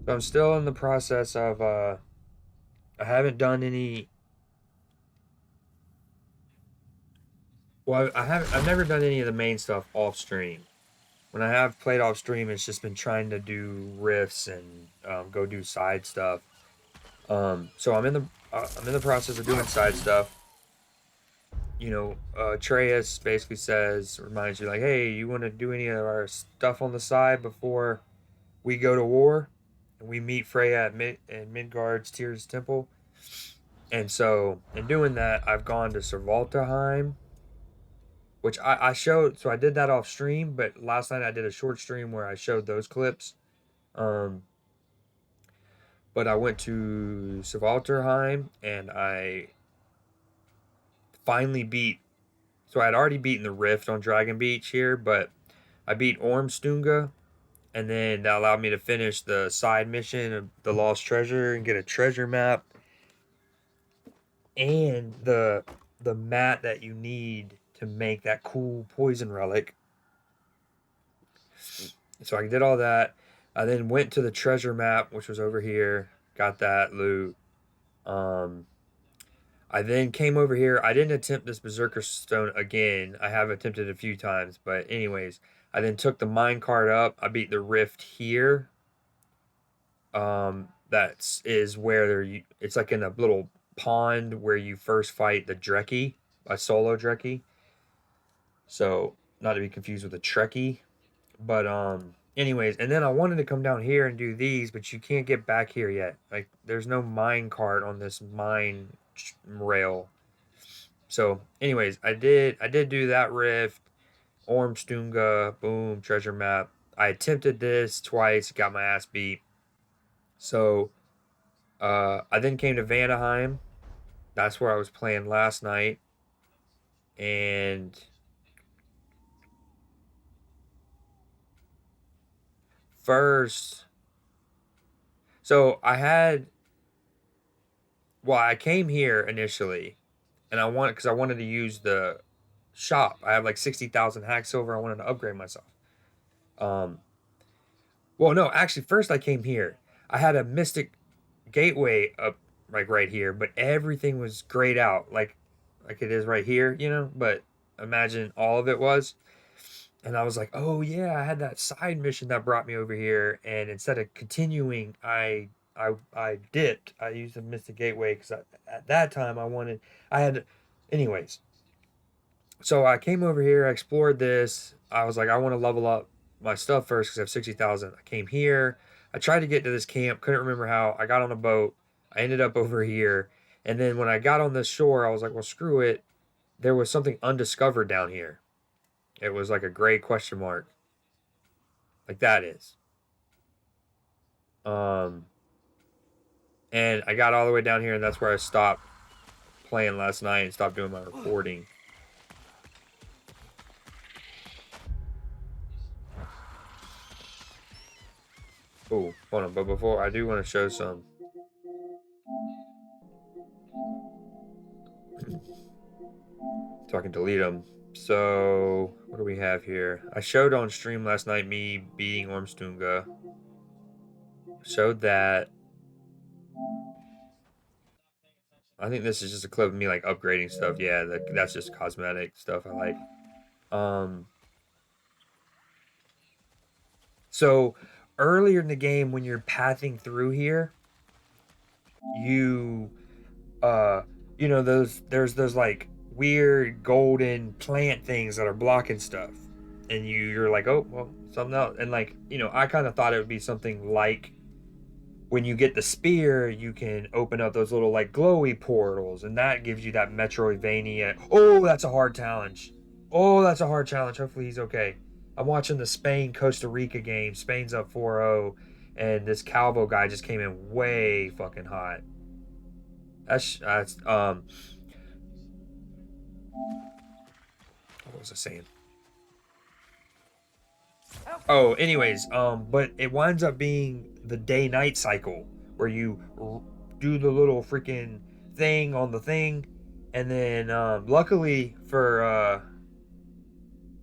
So I'm still in the process of I haven't done any. Well, I've never done any of the main stuff off stream. When I have played off stream, it's just been trying to do riffs and go do side stuff. So I'm in the process of doing side stuff. Atreus basically reminds you like, hey, you want to do any of our stuff on the side before we go to war, and we meet Freya in Midgard's Tyr's temple. And so, in doing that, I've gone to Svartalfheim, which I showed. So I did that off stream, but last night I did a short stream where I showed those clips. Um, but I went to Svartalfheim and I finally beat. So I had already beaten the Rift on Dragon Beach here, but I beat Ormstunga, and then that allowed me to finish the side mission of the Lost Treasure and get a treasure map and the mat that you need to make that cool poison relic. So I did all that. I then went to the treasure map, which was over here. Got that loot. Um, I then came over here. I didn't attempt this Berserker Stone again. I have attempted it a few times, but anyways, I then took the mine cart up. I beat the rift here. That is where it's like in a little pond where you first fight the Dreki, a solo Dreki. So not to be confused with a Trekkie, but anyways, and then I wanted to come down here and do these, but you can't get back here yet. Like there's no mine cart on this mine rail. So anyways, I did do that rift, Ormstunga, boom, treasure map. I attempted this twice, got my ass beat. So I then came to Vanaheim. That's where I was playing last night. And first, so I came here initially, and because I wanted to use the shop. I have like 60,000 hack silver. I wanted to upgrade myself. Um, well, no, actually, first I came here. I had a Mystic Gateway up like right here, but everything was grayed out, like it is right here, But imagine all of it was. And I was like, oh yeah, I had that side mission that brought me over here, and instead of continuing, I dipped. I used the Mystic Gateway because at that time I had, anyways. So I came over here, I explored this. I was like, I want to level up my stuff first because I have 60,000. I came here. I tried to get to this camp, couldn't remember how. I got on a boat. I ended up over here. And then when I got on this shore, I was like, well, screw it. There was something undiscovered down here. It was like a gray question mark. Like that is. Um, and I got all the way down here, and that's where I stopped playing last night and stopped doing my recording. Oh, hold on. But before, I do want to show some. So I can delete them. So, what do we have here? I showed on stream last night me beating Ormstunga. Showed that. I think this is just a clip of me like upgrading stuff. Yeah, that's just cosmetic stuff I like. So earlier in the game when you're pathing through here, you there's those like weird golden plant things that are blocking stuff. And you're like, oh well, something else. And like, I kind of thought it would be something like when you get the spear, you can open up those little like glowy portals, and that gives you that Metroidvania. Oh, that's a hard challenge. Oh, that's a hard challenge. Hopefully he's okay. I'm watching the Spain Costa Rica game. Spain's up 4-0, and this Calvo guy just came in way fucking hot. That's what was I saying? Oh, anyways, but it winds up being the day-night cycle where you do the little freaking thing on the thing, and then luckily for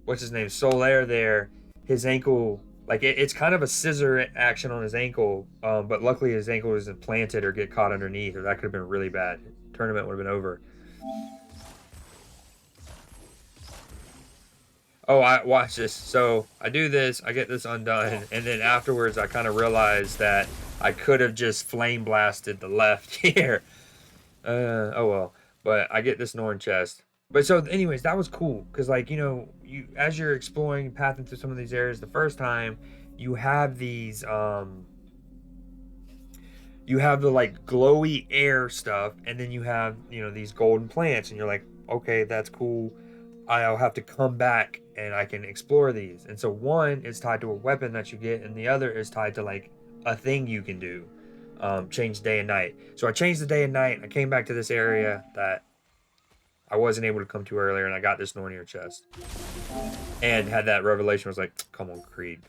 what's his name, Solaire there, his ankle Like it's kind of a scissor action on his ankle, but luckily his ankle isn't planted or get caught underneath, or that could have been really bad. Tournament would have been over. Oh, I watch this. So I do this, I get this undone, and then afterwards I kind of realize that I could have just flame blasted the left here. Oh well. But I get this Norn chest. But so anyways, that was cool. Cause like, you as you're exploring, pathing through some of these areas the first time, you have these you have the like glowy air stuff, and then you have, these golden plants, and you're like, okay, that's cool. I'll have to come back and I can explore these. And so one is tied to a weapon that you get, and the other is tied to like a thing you can do. Change day and night. So I changed the day and night. I came back to this area that I wasn't able to come to earlier, and I got this Nornir chest. And had that revelation. I was like, come on, Creed.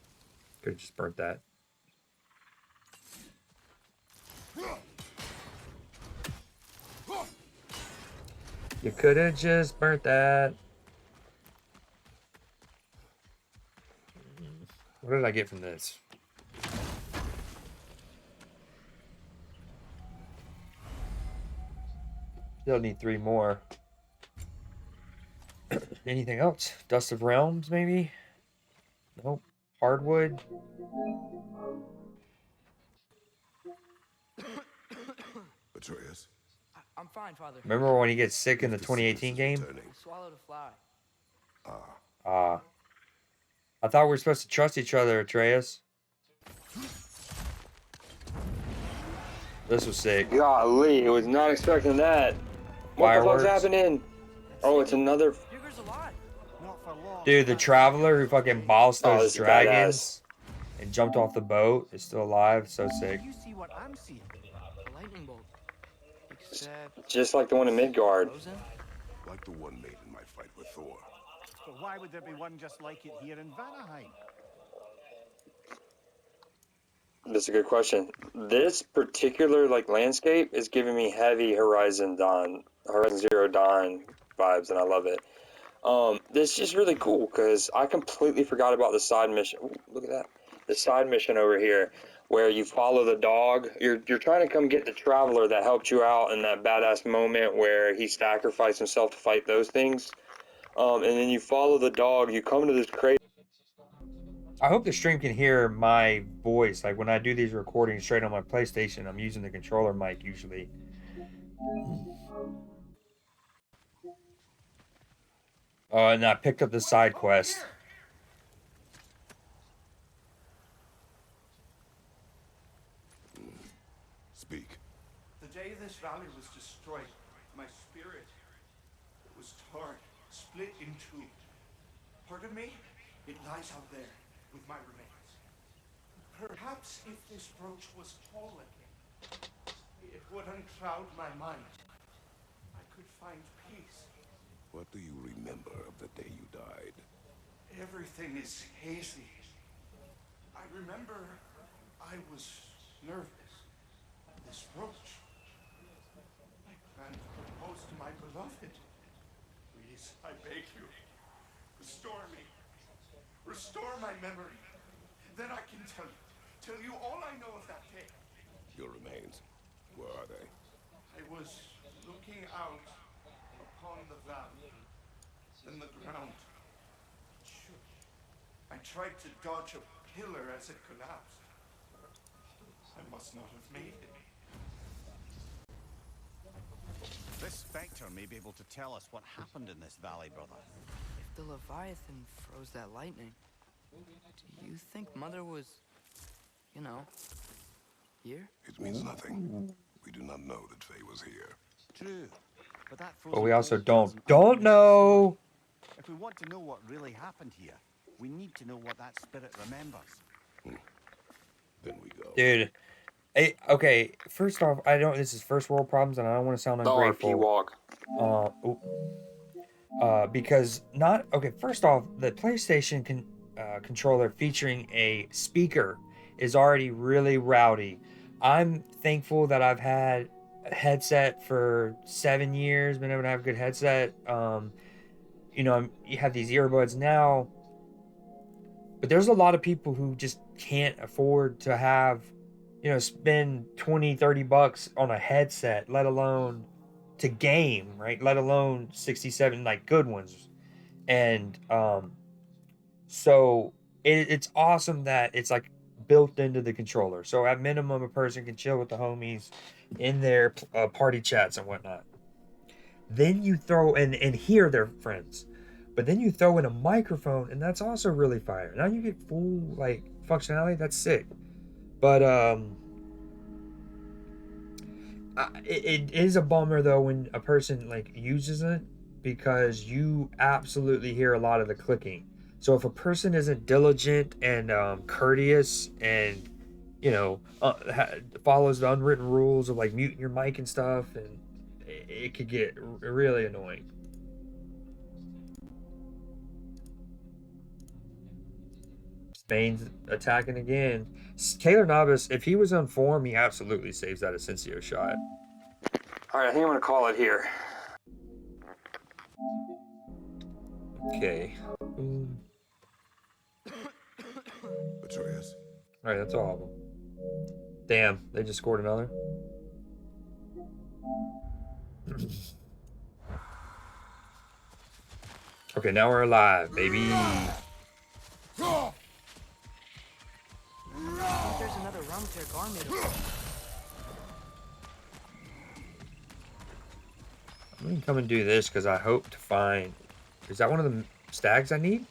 Could have just burnt that. You could have just burnt that. What did I get from this? Still need 3 more. Anything else? Dust of Realms, maybe? Nope. Hardwood? Atreus? I'm fine, Father. Remember when he gets sick in the 2018 game? I swallowed a fly. I thought we were supposed to trust each other, Atreus. This was sick. Golly, I was not expecting that. What Fireworks. the fuck's happening? Oh, it's another. Digger's alive. Not for long. Dude, the traveler who fucking bossed Oh, those this is dragons and jumped off the boat is still alive. So sick. You see what I'm seeing? A lightning bolt. Except Just like the one in Midgard. frozen. Like the one made in my fight with Thor. But why would there be one just like it here in Vanaheim? That's a good question. This particular landscape is giving me heavy Horizon Zero Dawn vibes, and I love it. This is just really cool because I completely forgot about the side mission. Ooh, look at that. The side mission over here where you follow the dog. You're trying to come get the traveler that helped you out in that badass moment where he sacrificed himself to fight those things. And then you follow the dog. You come to this crazy. I hope the stream can hear my voice. Like when I do these recordings straight on my PlayStation, I'm using the controller mic usually. And I picked up the side quest. Speak. The day this valley was destroyed, my spirit was torn, split in two. Part of me, it lies out there with my remains. Perhaps if this brooch was whole again, it would uncloud my mind. I could find peace. What do you remember of the day you died? Everything is hazy. I remember I was nervous. This brooch. I plan to propose to my beloved. Please, I beg you, restore me. Restore my memory. Then I can tell you all I know of that day. Your remains. Where are they? I was looking out upon the valley. Then the ground shook. I tried to dodge a pillar as it collapsed. I must not have made it. This spectre may be able to tell us what happened in this valley, brother. If the Leviathan froze that lightning, do you think Mother was, here? It means nothing. We do not know that Faye was here. True, but that But we also frozen bolt tells don't an know. story. If we want to know what really happened here, we need to know what that spirit remembers. Then we go. Dude. Hey, okay, first off, this is first world problems, and I don't want to sound The RP ungrateful. walk. Because first off, the PlayStation controller featuring a speaker is already really rowdy. I'm thankful that I've had a headset for 7 years, been able to have a good headset. You have these earbuds now. But there's a lot of people who just can't afford to have, you know, spend 20, 30 bucks on a headset, let alone to game, right? Let alone 67 like good ones. And so it's awesome that it's like built into the controller. So at minimum, a person can chill with the homies in their party chats and whatnot. Then you throw and hear their friends, but then you throw in a microphone, and that's also really fire. Now you get full like functionality. That's sick. But it is a bummer though when a person like uses it, because you absolutely hear a lot of the clicking. So if a person isn't diligent and courteous and, you know, follows the unwritten rules of like muting your mic and stuff, and it could get really annoying. Spain's attacking again. Taylor Navas, if he was on form, he absolutely saves that Asensio shot. All right, I think I'm gonna call it here. Okay. Boom. Atreus. All right, that's all of them. Damn, they just scored another. Okay, now we're alive, baby. I think there's another Ragnarök army. I'm gonna come and do this because I hope to find. Is that one of the stags I need?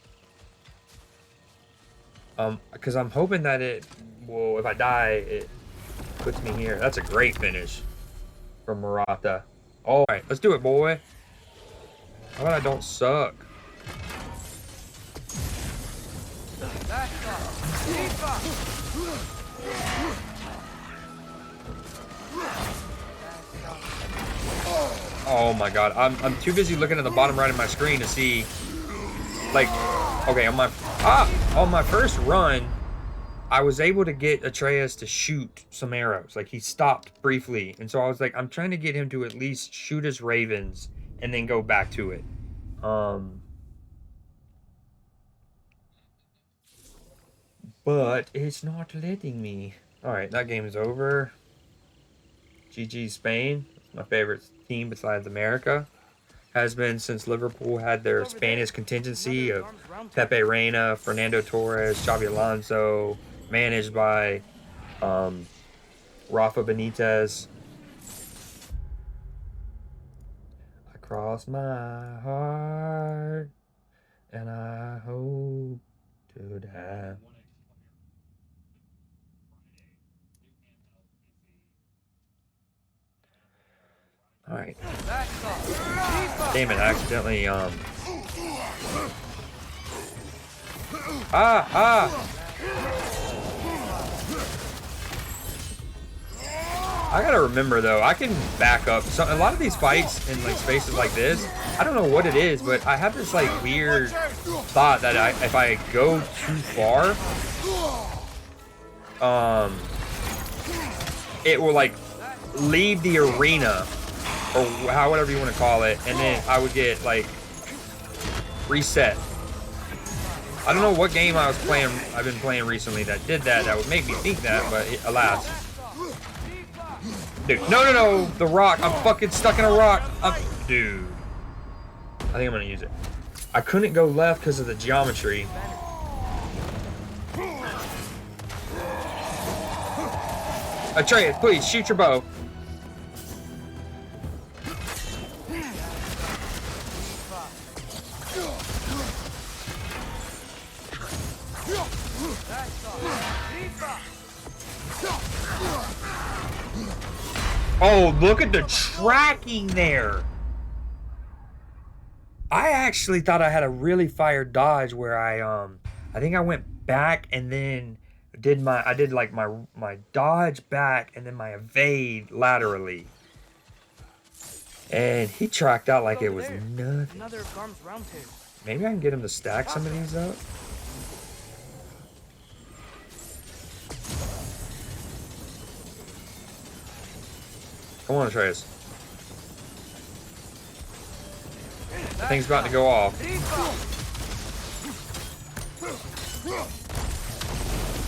Because I'm hoping that it will. If I die, it puts me here. That's a great finish from Murata. All right, let's do it, boy. How about I don't suck? Oh my god, I'm too busy looking at the bottom right of my screen to see, like, okay, on my first run, I was able to get Atreus to shoot some arrows. Like, he stopped briefly, and so I was like, I'm trying to get him to at least shoot his ravens and then go back to it. But it's not letting me. All right, that game is over. GG Spain, my favorite team besides America. Has been since Liverpool had their Spanish contingency of Pepe Reina, Fernando Torres, Xabi Alonso, managed by Rafa Benitez. I cross my heart and I hope to die. All right. Damn it! I accidentally I gotta remember though, I can back up. So a lot of these fights in like spaces like this, I don't know what it is, but I have this like weird thought that if I go too far, it will like leave the arena, or whatever you want to call it, and then I would get like reset. I don't know what game I've been playing recently that did that would make me think that, but alas. Dude, no, the rock. I'm fucking stuck in a rock. Dude. I think I'm gonna use it. I couldn't go left because of the geometry. Atreus, please, shoot your bow. Oh, look at the tracking there. I actually thought I had a really fire dodge where I think I went back and then I did like my dodge back and then my evade laterally. And he tracked out like it was nothing. Another Garm's round table. Maybe I can get him to stack some of these up. Come on, Atreus. That thing's about to go off.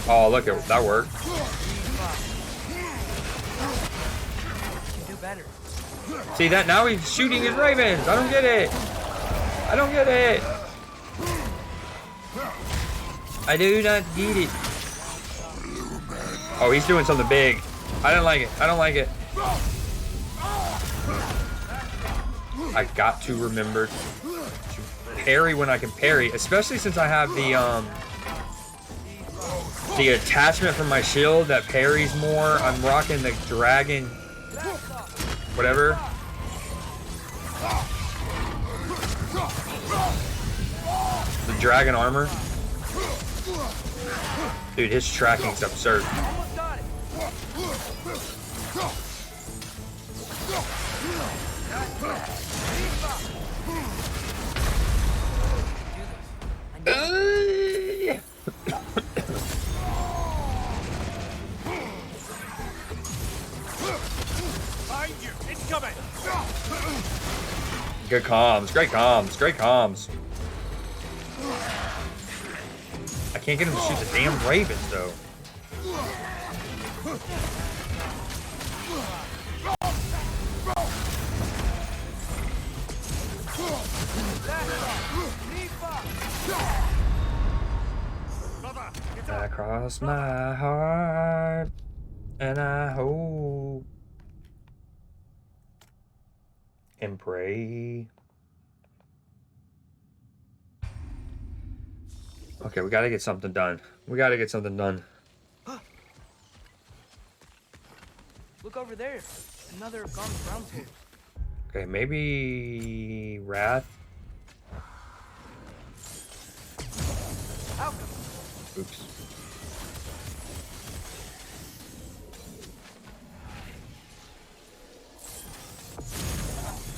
Oh, look, that worked. You do better. See that? Now he's shooting his ravens. I don't get it. I don't get it. I do not get it. Oh, he's doing something big. I don't like it. I don't like it. I got to remember to parry when I can parry, especially since I have the attachment from my shield that parries more. I'm rocking the dragon, whatever. The dragon armor. Dude, his tracking's absurd. Behind you! It's coming! Good comms, great comms, great comms. I can't get him to shoot the damn ravens though. I cross my heart and I hope and pray. Okay, we gotta get something done. We gotta get something done. Look over there. Another Gaunt's brown sword. Okay, maybe Wrath. Oops.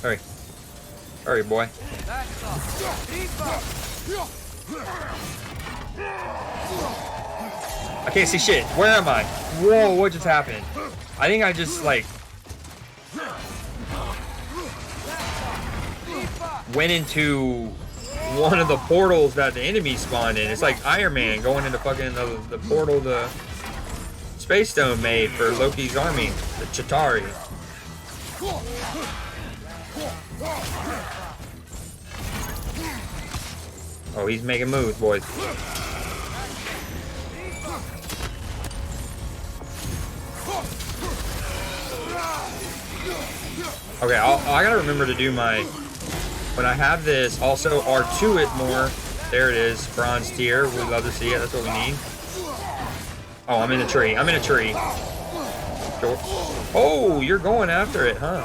Hurry. Hurry, boy. I can't see shit. Where am I? Whoa, what just happened? I think I just, like, went into one of the portals that the enemy spawned in. It's like Iron Man going into fucking the portal the Space Stone made for Loki's army, the Chitauri. Oh, he's making moves, boys. Okay, I gotta remember to do my... When I have this, also R2 it more. There it is, bronze tier. We love to see it. That's what we need. Oh, I'm in a tree. I'm in a tree. Oh, you're going after it, huh?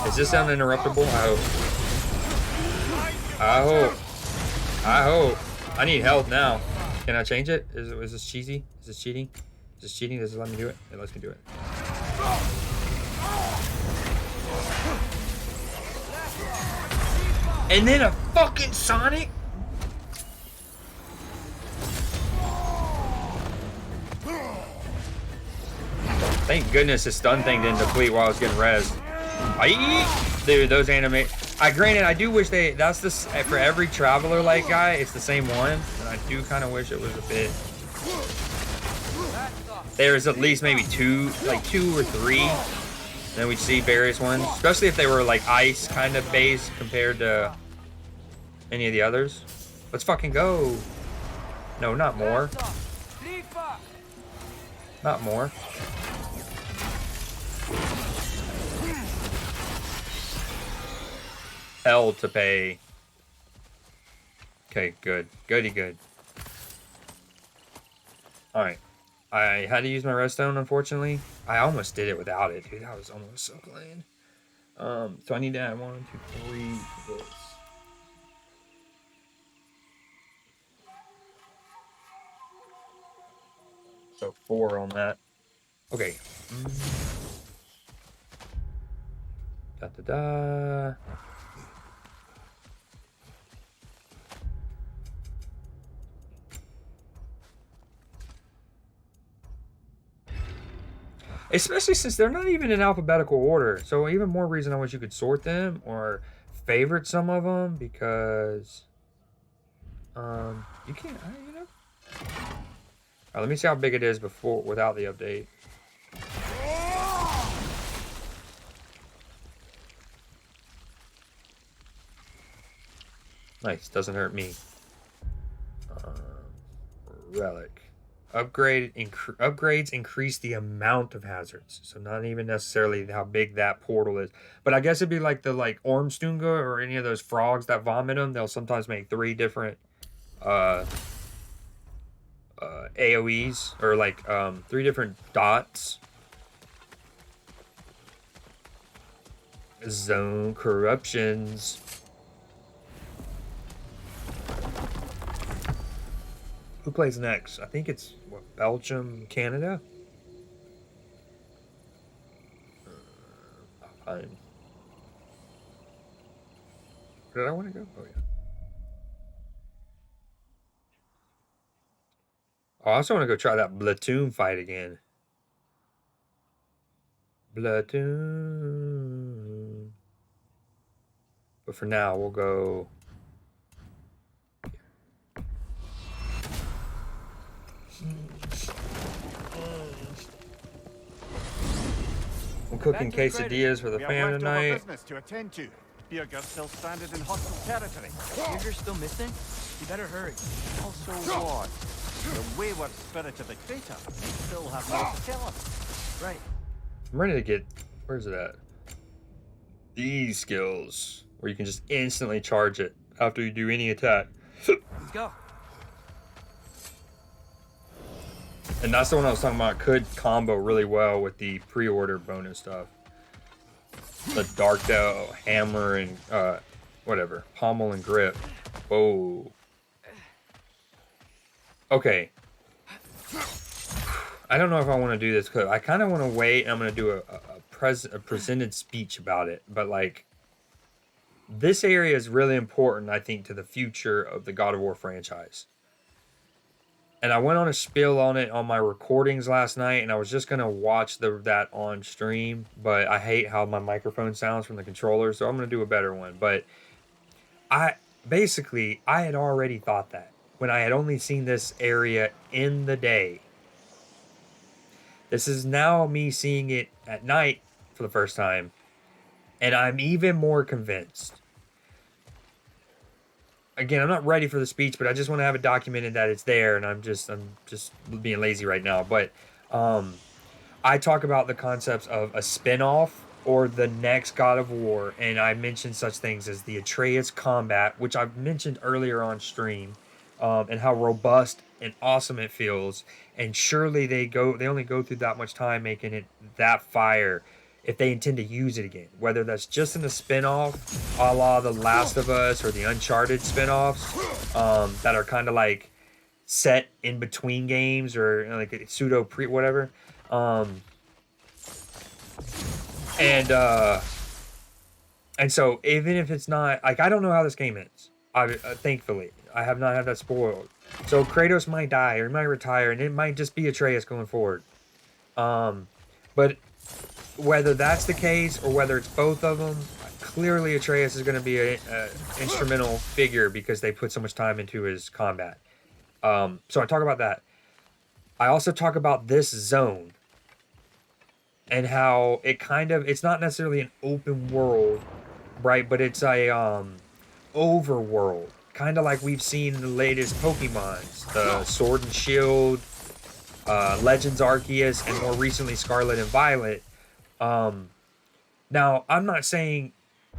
Is this uninterruptible? I hope. I hope. I hope. I need help now. Can I change it? Is this cheesy? Is this cheating? Is this cheating? Does it let me do it? It lets me do it. And then a fucking Sonic? Thank goodness his stun thing didn't deplete while I was getting rezzed. Dude, those animate. Granted, I do wish that's this for every traveler like guy. It's the same one, and I do kind of wish it was a bit. There's at least maybe two or three. And then we see various ones, especially if they were like ice kind of base compared to any of the others. Let's fucking go. No, not more. Not more. Hell to pay. Okay, good. Goody good. Alright. I had to use my redstone, unfortunately. I almost did it without it, dude. That was almost so clean. So I need to add 1, 2, 3 to this. So 4 on that. Okay. Da da da. Especially since they're not even in alphabetical order. So even more reason I wish you could sort them or favorite some of them, because you can't, you know. All right, let me see how big it is before without the update. Nice, doesn't hurt me. Relic. Upgrades increase the amount of hazards, so not even necessarily how big that portal is. But I guess it'd be like the Ormstunga or any of those frogs that vomit them. They'll sometimes make 3 different AOEs, or 3 different dots. Zone corruptions. Who plays next? I think it's Belgium, Canada. Fine. Where did I want to go? Oh yeah. Oh, I also want to go try that Platoon fight again. Platoon. But for now, we'll go. I'm cooking quesadillas for the We have fam leftover tonight. business to attend to. Bierger's still stranded in hostile territory. You're still missing? You better hurry. Also what? The wayward spirit of the crater may still have more to tell us. Right. I'm ready to get. Where's it at? These skills, where you can just instantly charge it after you do any attack. Let's go. And that's the one I was talking about. Could combo really well with the pre-order bonus stuff. The Dark Dell, Hammer, and whatever. Pommel and Grip. Whoa. Okay. I don't know if I want to do this, because I kind of want to wait. I'm going to do a presented speech about it. But, this area is really important, I think, to the future of the God of War franchise. And I went on a spiel on it on my recordings last night, and I was just going to watch that on stream, but I hate how my microphone sounds from the controller, so I'm going to do a better one. But I had already thought that when I had only seen this area in the day. This is now me seeing it at night for the first time, and I'm even more convinced. Again, I'm not ready for the speech, but I just want to have it documented that it's there, and I'm just being lazy right now. But I talk about the concepts of a spin-off or the next God of War, and I mentioned such things as the Atreus combat, which I've mentioned earlier on stream, and how robust and awesome it feels. And surely they only go through that much time making it that fire if they intend to use it again, whether that's just in a spin-off a la The Last of Us or the Uncharted spin-offs that are kind of set in between games, or a pseudo pre whatever. And so even if it's not, I don't know how this game ends. Thankfully I have not had that spoiled, so Kratos might die or he might retire, and it might just be Atreus going forward. But whether that's the case or whether it's both of them, clearly Atreus is going to be an instrumental figure because they put so much time into his combat. So I talk about that. I also talk about this zone and how it's not necessarily an open world, right? But it's a overworld, kind of like we've seen in the latest Pokemons, the Sword and Shield, Legends Arceus, and more recently Scarlet and Violet. Now, I'm not saying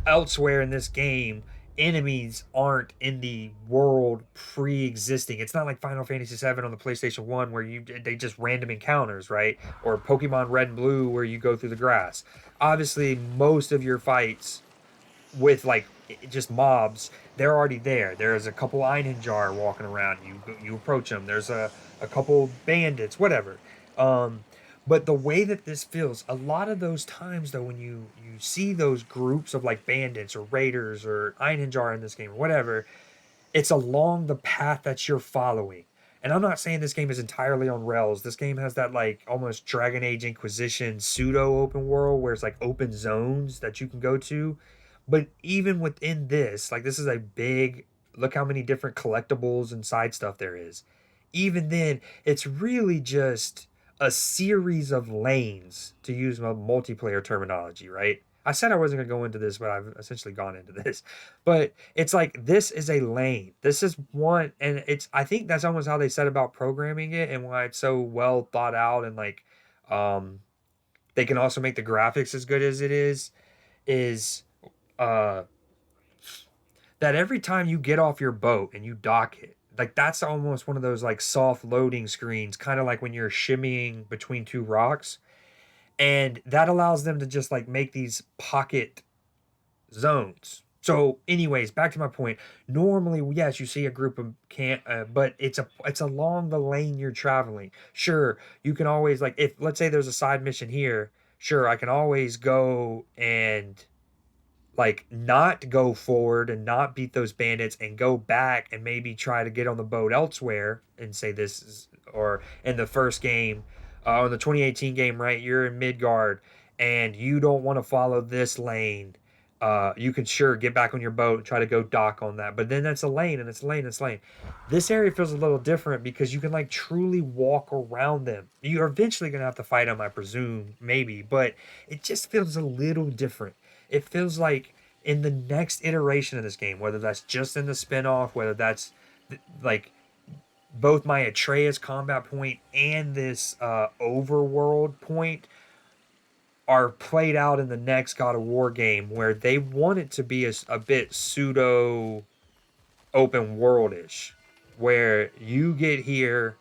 elsewhere in this game enemies aren't in the world pre-existing. It's not like Final Fantasy VII on the PlayStation 1 where they just random encounters, right? Or Pokemon Red and Blue where you go through the grass. Obviously, most of your fights with just mobs, they're already there. There's a couple Einhjar walking around. You approach them. There's a couple bandits, whatever. But the way that this feels, a lot of those times though, when you see those groups of bandits or raiders or Einhjar in this game or whatever, it's along the path that you're following. And I'm not saying this game is entirely on rails. This game has that like almost Dragon Age Inquisition pseudo open world where it's like open zones that you can go to. But even within this, like this is a big look how many different collectibles and side stuff there is. Even then, it's really just a series of lanes, to use my multiplayer terminology, right? I said I wasn't going to go into this, but I've essentially gone into this. But it's like this is a lane. This is one, and it's I think that's almost how they said about programming it and why it's so well thought out and like they can also make the graphics as good as it is uh that every time you get off your boat and you dock it, like that's almost one of those like soft loading screens, kind of like when you're shimmying between two rocks. And that allows them to just like make these pocket zones. So, anyways, back to my point. Normally, yes, you see a group of but it's along the lane you're traveling. Sure, you can always like if let's say there's a side mission here. Sure, I can always go and like not go forward and not beat those bandits and go back and maybe try to get on the boat elsewhere and say this is or in the first game on the 2018 game, right, you're in Midgard and you don't want to follow this lane. You can sure get back on your boat and try to go dock on that, but then that's a lane and it's a lane and it's a lane. This area feels a little different because you can like truly walk around them. You're eventually gonna have to fight them, I presume, maybe, but it just feels a little different. It feels like in the next iteration of this game, whether that's just in the spinoff, whether that's like both my Atreus combat point and this overworld point are played out in the next God of War game, where they want it to be a bit pseudo open worldish, where you get here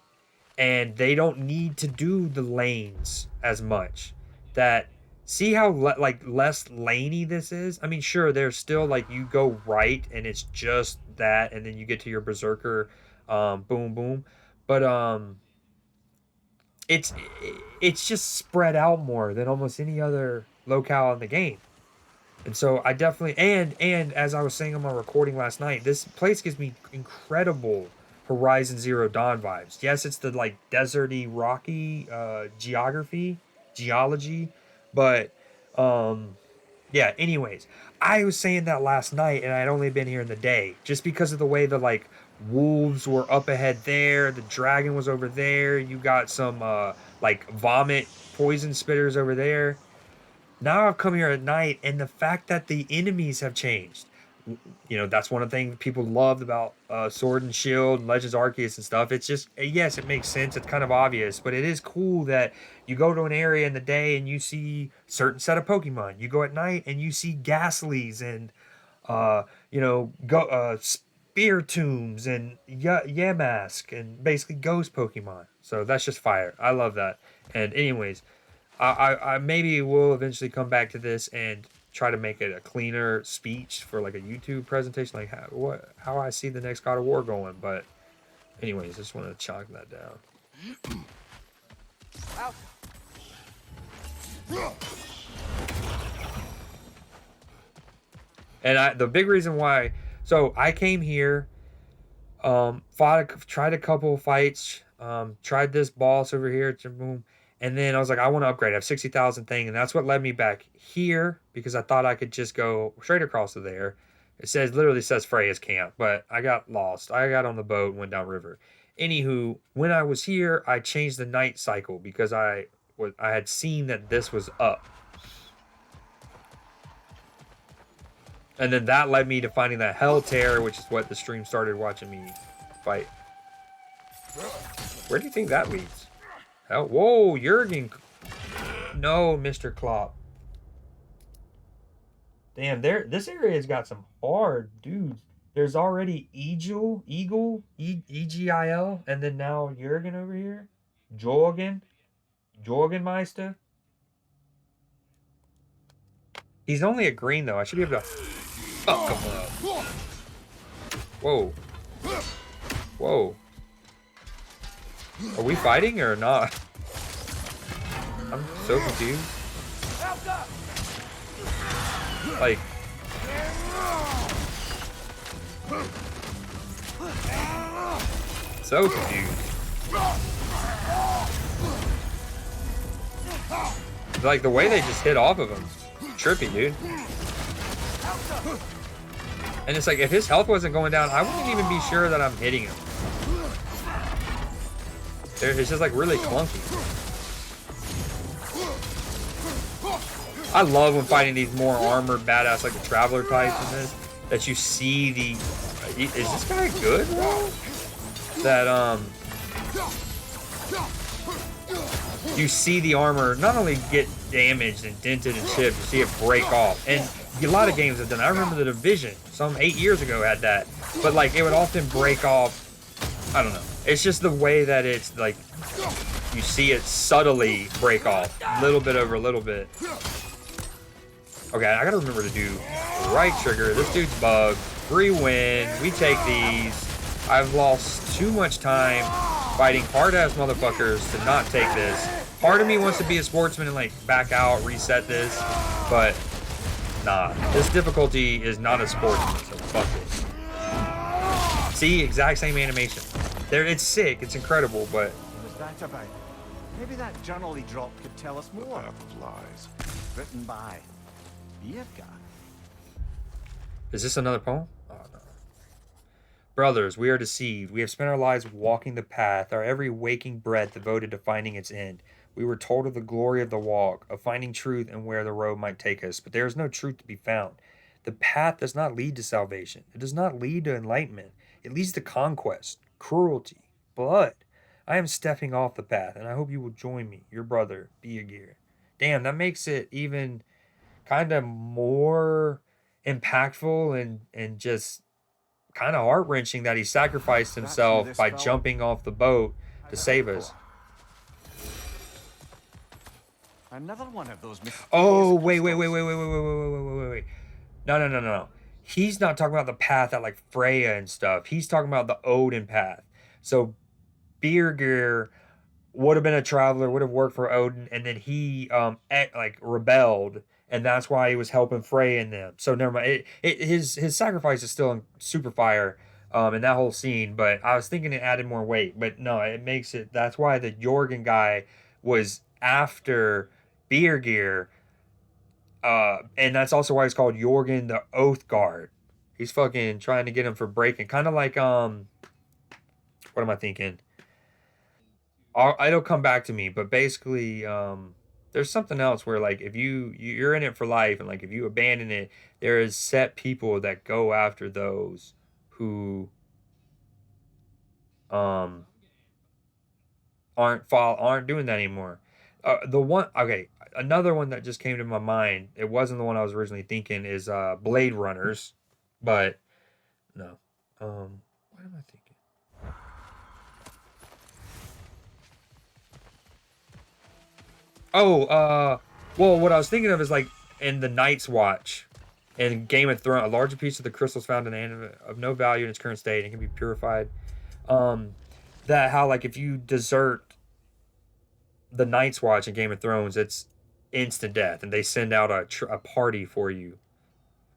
and they don't need to do the lanes as much. That see how like less laney this is. I mean, sure, there's still like you go right and it's just that, and then you get to your berserker, boom boom, but it's it's just spread out more than almost any other locale in the game. And so I definitely and as I was saying on my recording last night, this place gives me incredible Horizon Zero Dawn vibes. Yes, it's the like deserty, rocky geology, but yeah, anyways, I was saying that last night and I'd only been here in the day just because of the way the like wolves were up ahead there, the dragon was over there, you got some like vomit poison spitters over there. Now I've come here at night, and the fact that the enemies have changed. You know, that's one of the things people loved about Sword and Shield and Legends Arceus and stuff. It's just, yes, it makes sense. It's kind of obvious, but it is cool that you go to an area in the day and you see certain set of Pokemon. You go at night and you see Ghastlies and, Spear Tombs and Yamask and basically ghost Pokemon. So that's just fire. I love that. And anyways, I maybe will eventually come back to this and try to make it a cleaner speech for like a YouTube presentation, like how I see the next God of War going. But anyways, just want to chalk that down. And the big reason why, so I came here, tried a couple fights, tried this boss over here, boom. And then I was like, I want to upgrade. I have 60,000 thing. And that's what led me back here because I thought I could just go straight across to there. Literally says Freya's camp, but I got lost. I got on the boat and went down river. Anywho, when I was here, I changed the night cycle because I had seen that this was up. And then that led me to finding that Hell Terror, which is what the stream started watching me fight. Where do you think that leads? Oh, whoa, Jurgen. No, Mr. Klopp. Damn, this area's got some hard dudes. There's already Eagle, E-G-I-L, and then now Jurgen over here. Jorgenmeister. He's only a green, though. I should be able to fuck him up. Whoa. Whoa. Are we fighting or not? I'm so confused. Like, so confused. Like the way they just hit off of him, trippy, dude. And it's like if his health wasn't going down, I wouldn't even be sure that I'm hitting him. It's just like really clunky. I love when fighting these more armored badass like the Traveler types in this, that you see the is this guy good, bro? That you see the armor not only get damaged and dented and chipped, you see it break off. And a lot of games have done. I remember the Division, some 8 years ago had that, but like it would often break off. I don't know. It's just the way that it's like you see it subtly break off, little bit over a little bit. Okay, I gotta remember to do right trigger. This dude's bugged. Free win. We take these. I've lost too much time fighting hard-ass motherfuckers to not take this. Part of me wants to be a sportsman and like back out, reset this, but nah. This difficulty is not a sportsman, so fuck it. See, exact same animation. There, it's sick. It's incredible, but What was that about? Maybe that journal he dropped could tell us more. Path of lies. Written by Birka. is this another poem? Oh no. Brothers, we are deceived. We have spent our lives walking the path, our every waking breath devoted to finding its end. We were told of the glory of the walk, of finding truth and where the road might take us, but there is no truth to be found. The path does not lead to salvation. It does not lead to enlightenment. It leads to conquest, cruelty, blood. I am stepping off the path, and I hope you will join me, your brother, Birgir. Damn, that makes it even kind of more impactful and just kind of heart-wrenching that he sacrificed himself by jumping off the boat to save us. Another one of those. Oh, wait. No. He's not talking about the path that like Freya and stuff. He's talking about the Odin path. So Birgir would have been a traveler, would have worked for Odin, and then he like rebelled, and that's why he was helping Freya and them. So never mind. His sacrifice is still in super fire in that whole scene, but I was thinking it added more weight. But no, it makes it. That's why the Jorgen guy was after Birgir, and that's also why he's called Jorgen the Oath Guard. He's fucking trying to get him for breaking, kind of like what am I thinking? It'll come back to me, but basically, there's something else where like if you're in it for life, and like if you abandon it, there is set people that go after those who aren't doing that anymore. Another one that just came to my mind, it wasn't the one I was originally thinking, is Blade Runners, but no. What am I thinking? Well, what I was thinking of is like in the Night's Watch in Game of Thrones, a larger piece of the crystals found in an of no value in its current state and can be purified. That how like if you desert the Night's Watch in Game of Thrones, it's instant death, and they send out a party for you.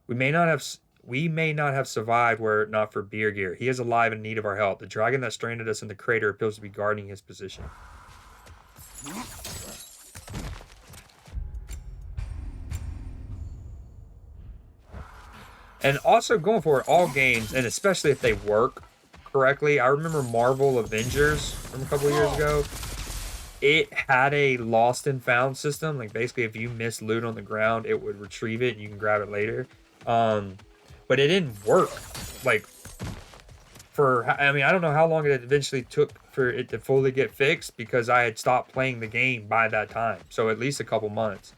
We may not have survived were it not for Birgir. He is alive and in need of our help. The dragon that stranded us in the crater appears to be guarding his position. And also going forward, all games, and especially if they work correctly. I remember Marvel Avengers from a couple of years ago. It had a lost and found system. Like basically if you miss loot on the ground, it would retrieve it and you can grab it later. But it didn't work. Like I don't know how long it eventually took for it to fully get fixed because I had stopped playing the game by that time. So at least a couple months.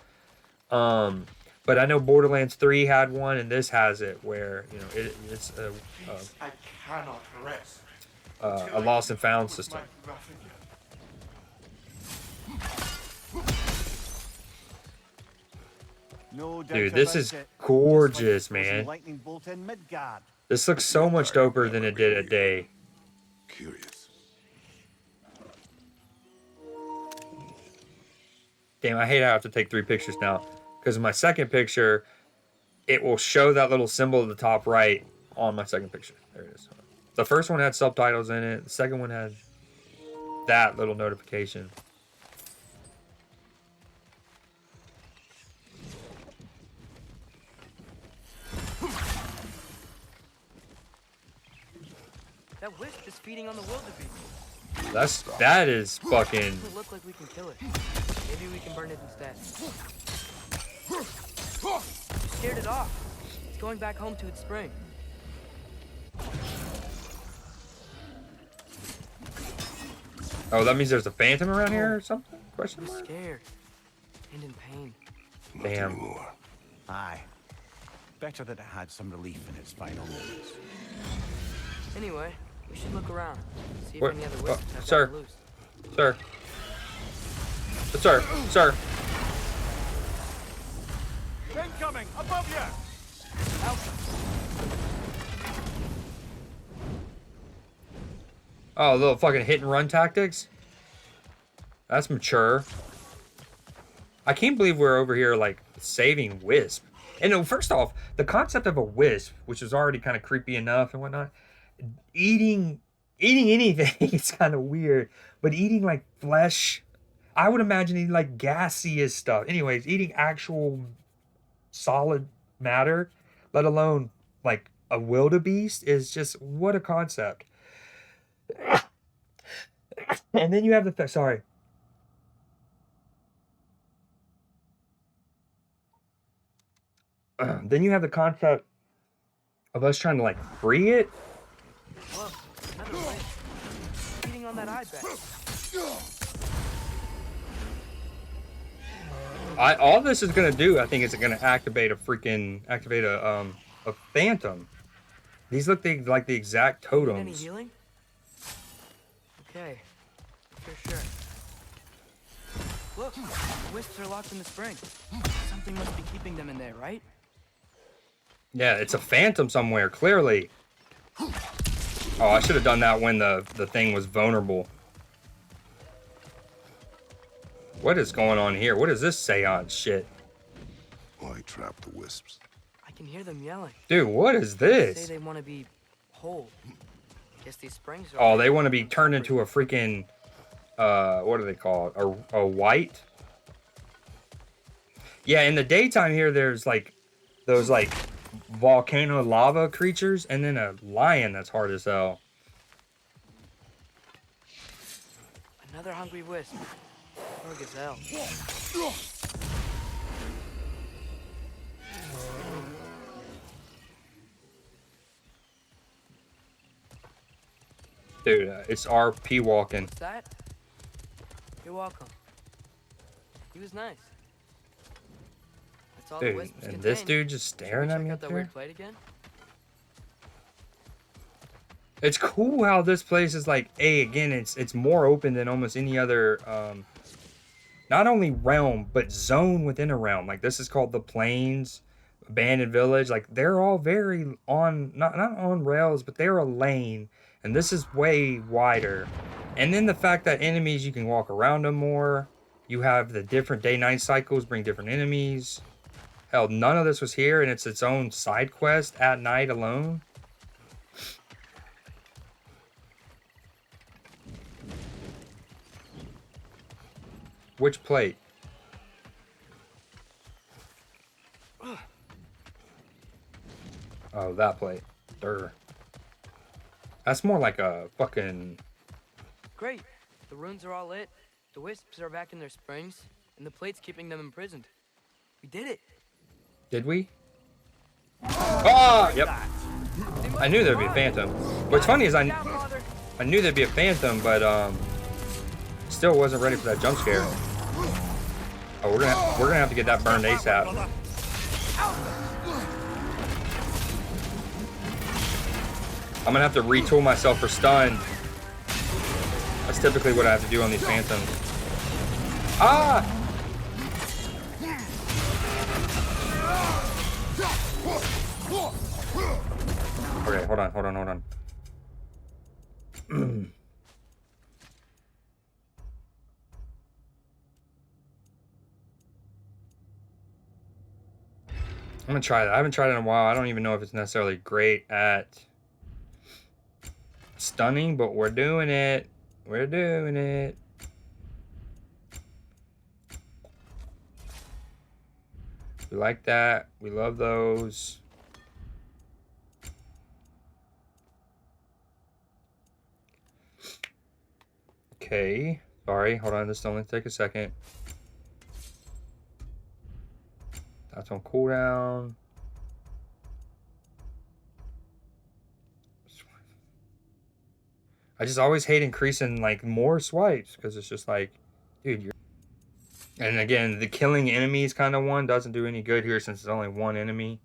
But I know Borderlands 3 had one, and this has it where, you know, it's I cannot rest. a lost and found system. No doubt Dude, this about is it. gorgeous, Just like the man. lightning bolt in Midgard. This looks so much doper than it did a day. Curious. Damn, I hate I have to take 3 pictures now. Because in my second picture, it will show that little symbol at the top right on my second picture. There it is. The first one had subtitles in it. The second one had that little notification. That wisp is feeding on the wildebeest. That is fucking. Doesn't look like we can kill it. Maybe we can burn it instead. Scared it off. It's going back home to its spring. Oh, that means there's a phantom around here or something? Question I'm mark? scared and in pain. Damn. More. Aye. Better that it had some relief in its final moments. Anyway, we should look around. See if What? any other wisps have Sir. gotten loose. Sir. Sir. Sir. Incoming! Above you! Oh, little fucking hit and run tactics? That's mature. I can't believe we're over here, like, saving Wisp. And no, first off, the concept of a Wisp, which is already kind of creepy enough and whatnot, eating anything is kind of weird. But eating, like, flesh, I would imagine eating, like, gaseous stuff. Anyways, eating actual solid matter, let alone, like, a wildebeest, is just, what a concept. And then you have the sorry. Then you have the concept of us trying to like free it. Look, another wisp. Feeding on that eye bag. All this is gonna do, I think, is gonna activate a phantom. These look like the exact Need any totems. healing? Okay, for sure. Look, the wisps are locked in the spring. Something must be keeping them in there, right? Yeah, it's a phantom somewhere, clearly. Oh, I should have done that when the thing was vulnerable. What is going on here? What is this seance shit? Why trap the wisps? I can hear them yelling. Dude, what is They say this? they want to be whole. Guess these springs are. Oh, they want to be turned into a freaking, what are they called? A white? Yeah, in the daytime here, there's like those like volcano lava creatures, and then a lion that's hard as hell. Another hungry wisp. Or gazelle. Dude, it's RP walking. What's that? You're welcome. He was nice. That's all the Dude, wisps and contain. this dude just Should we staring at check me out up that there. weird plate again? It's cool how this place is like, again, it's more open than almost any other, not only realm, but zone within a realm. Like, this is called the Plains, Abandoned Village. Like, they're all very on, not on rails, but they're a lane. And this is way wider. And then the fact that enemies, you can walk around them more. You have the different day-night cycles, bring different enemies. Hell, none of this was here, and it's its own side quest at night alone. Which plate? Oh, that plate. Durr. That's more like a fucking... Great. The runes are all lit. The wisps are back in their springs, and the plate's keeping them imprisoned. We did it. Did we? Ah! Yep. I knew there'd be a phantom. What's funny is I knew there'd be a phantom, but still wasn't ready for that jump scare. Oh, we're gonna have to get that burned ASAP. I'm gonna have to retool myself for stun. That's typically what I have to do on these phantoms. Ah! Okay, hold on. I'm gonna try that. I haven't tried it in a while. I don't even know if it's necessarily great at stunning, but we're doing it. We're doing it. We like that. We love those. Okay. Sorry. Hold on. This only take a second. That's on cooldown. I just always hate increasing like more swipes because it's just like, dude, you're. And again, the killing enemies kind of one doesn't do any good here since it's only one enemy.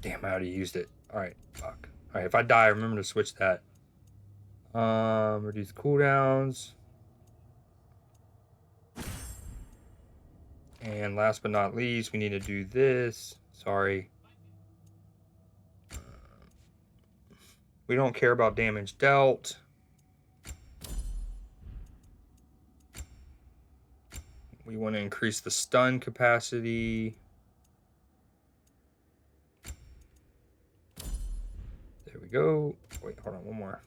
Damn, I already used it. Alright, fuck. Alright, if I die, remember to switch that. Reduce cooldowns. And last but not least, we need to do this. Sorry. We don't care about damage dealt. We want to increase the stun capacity. There we go. Wait, hold on, one more.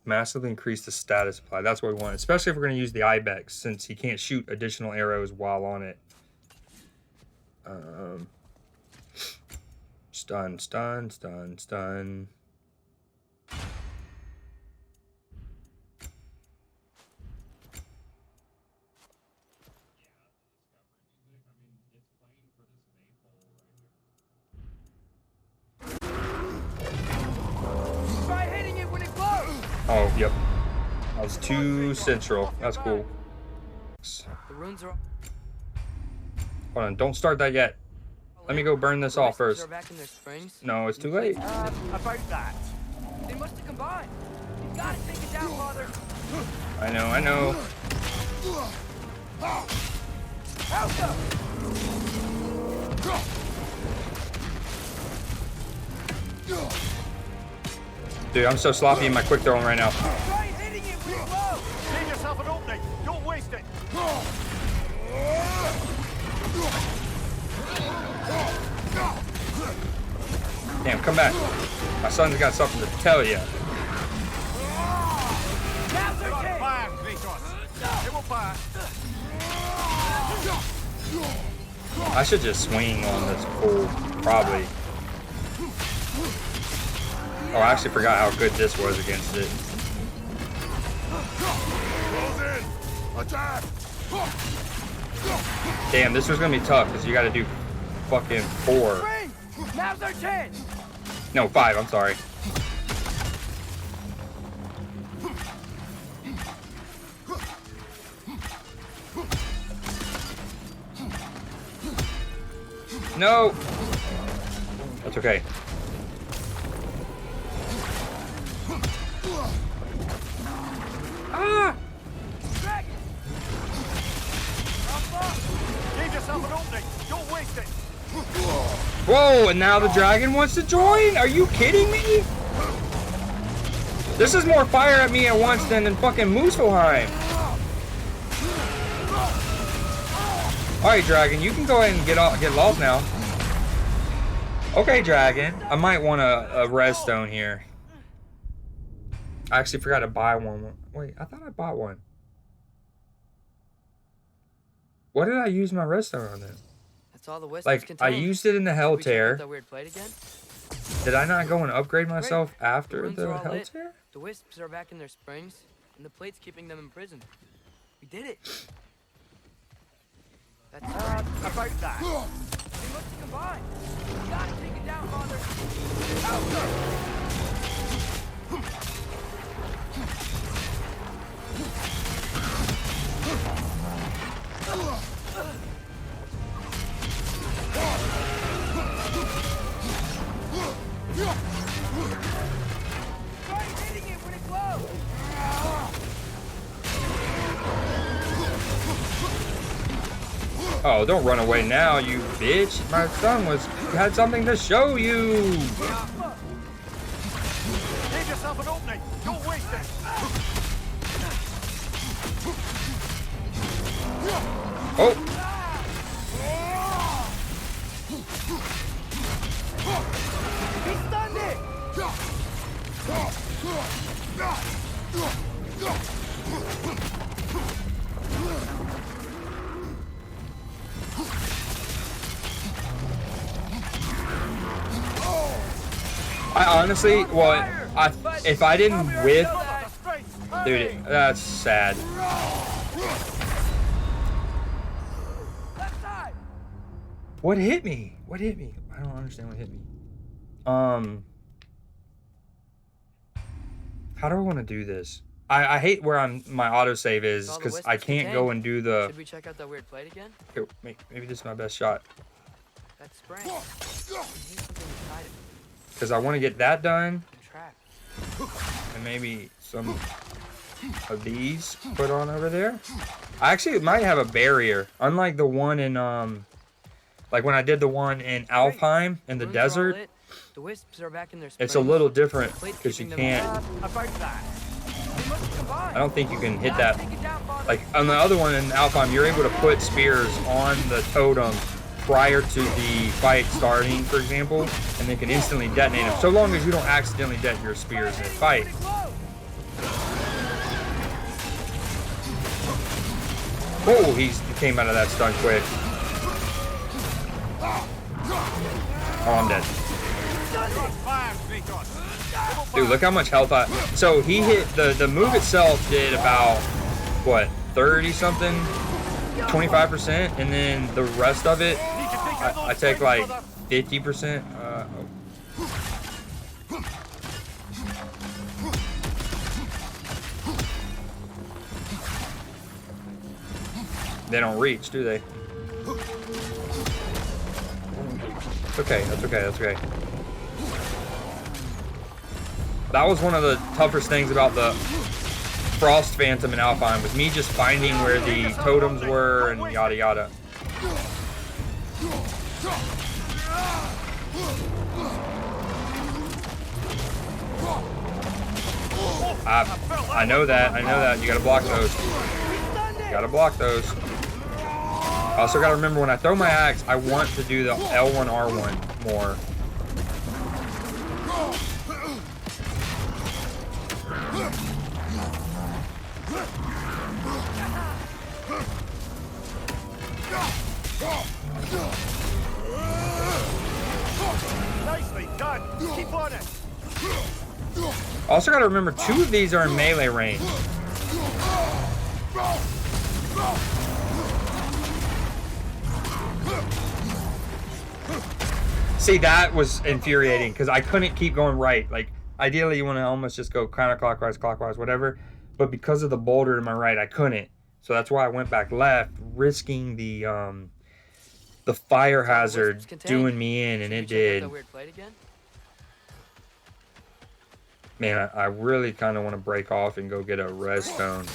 Massively increase the status apply. That's what we want, especially if we're going to use the ibex, since he can't shoot additional arrows while on it. Stun, stun, stun, stun. Try hitting it when it glows. Oh, yep. That was too central. That's cool. The runes are. Hold on, don't start that yet. Let me go burn this The off wisps first. are back in their springs. No, it's too late. About that. They must have combined. You gotta take it down, Father. I know, I know. Alpha! Dude, I'm so sloppy in my quick throwing right now. Try hitting it when it glows. Save yourself an opening. Don't waste it. Damn, come back. My son's got something to tell you. Now's their chance. Fire, Kratos. It will fire. I should just swing on this fool, probably. Oh, I actually forgot how good this was against it. Close in! Attack! Damn, this was gonna be tough because you gotta do fucking 4. Spring! Now's our chance. No, 5, I'm sorry. No! That's okay. Ah! Dragon! Save yourself an opening. Don't waste it. Whoa, and now the dragon wants to join? Are you kidding me? This is more fire at me at once than in fucking Muspelheim. Alright, dragon, you can go ahead and get lost now. Okay, dragon. I might want a res stone here. I actually forgot to buy one. Wait, I thought I bought one. What did I use my res stone on then? That's all the wisps Like, contain. I used it in the Hell Should we check out Tear. that weird plate again? Did I not go and upgrade myself after runes the are all Hell lit. Tear? The wisps are back in their springs, and the plate's keeping them imprisoned. We did it. That's About that. They must have combined. You gotta take it down, Father. Alpha! Try hitting it when it glows. Oh, don't run away now, you bitch. My son had something to show you. Save yourself an opening. Don't waste it. Oh. He stunned it. I honestly, well, if I didn't whiff, dude, that's sad. What hit me? What hit me? I don't understand what hit me. How do I want to do this? I hate where my autosave is because I can't go and do the. Should we check out that weird plate again? Here, maybe this is my best shot. That spring. I need something inside it. Because I want to get that done. Trap. And maybe some of these put on over there. I actually might have a barrier. Unlike the one in, like when I did the one in Alfheim in the desert. The wisps are back in their It's a little different because you can't. I don't think you can hit that. Like on the other one in Alfheim, you're able to put spears on the totem prior to the fight starting, for example, and they can instantly detonate them, so long as you don't accidentally detonate your spears in a fight. Oh, he came out of that stun quick. Oh, I'm dead. Dude, look how much health so he hit, the move itself did about, what, 30 something? 25%, and then the rest of it, I take like 50%. They don't reach, do they? It's okay, that's okay, that's okay. That was one of the toughest things about the Frost Phantom in Alfheim, was me just finding where the totems were and yada yada. I know that. You gotta block those. You gotta block those. I also gotta remember when I throw my axe, I want to do the L1, R1 more. Nicely done. Keep on it. Also gotta remember, 2 of these are in melee range. See, that was infuriating because I couldn't keep going right. Like, ideally you want to almost just go counterclockwise, clockwise, whatever. But because of the boulder to my right, I couldn't. So that's why I went back left, risking the fire hazard doing me in, and it did. Man, I really kind of want to break off and go get a res stone.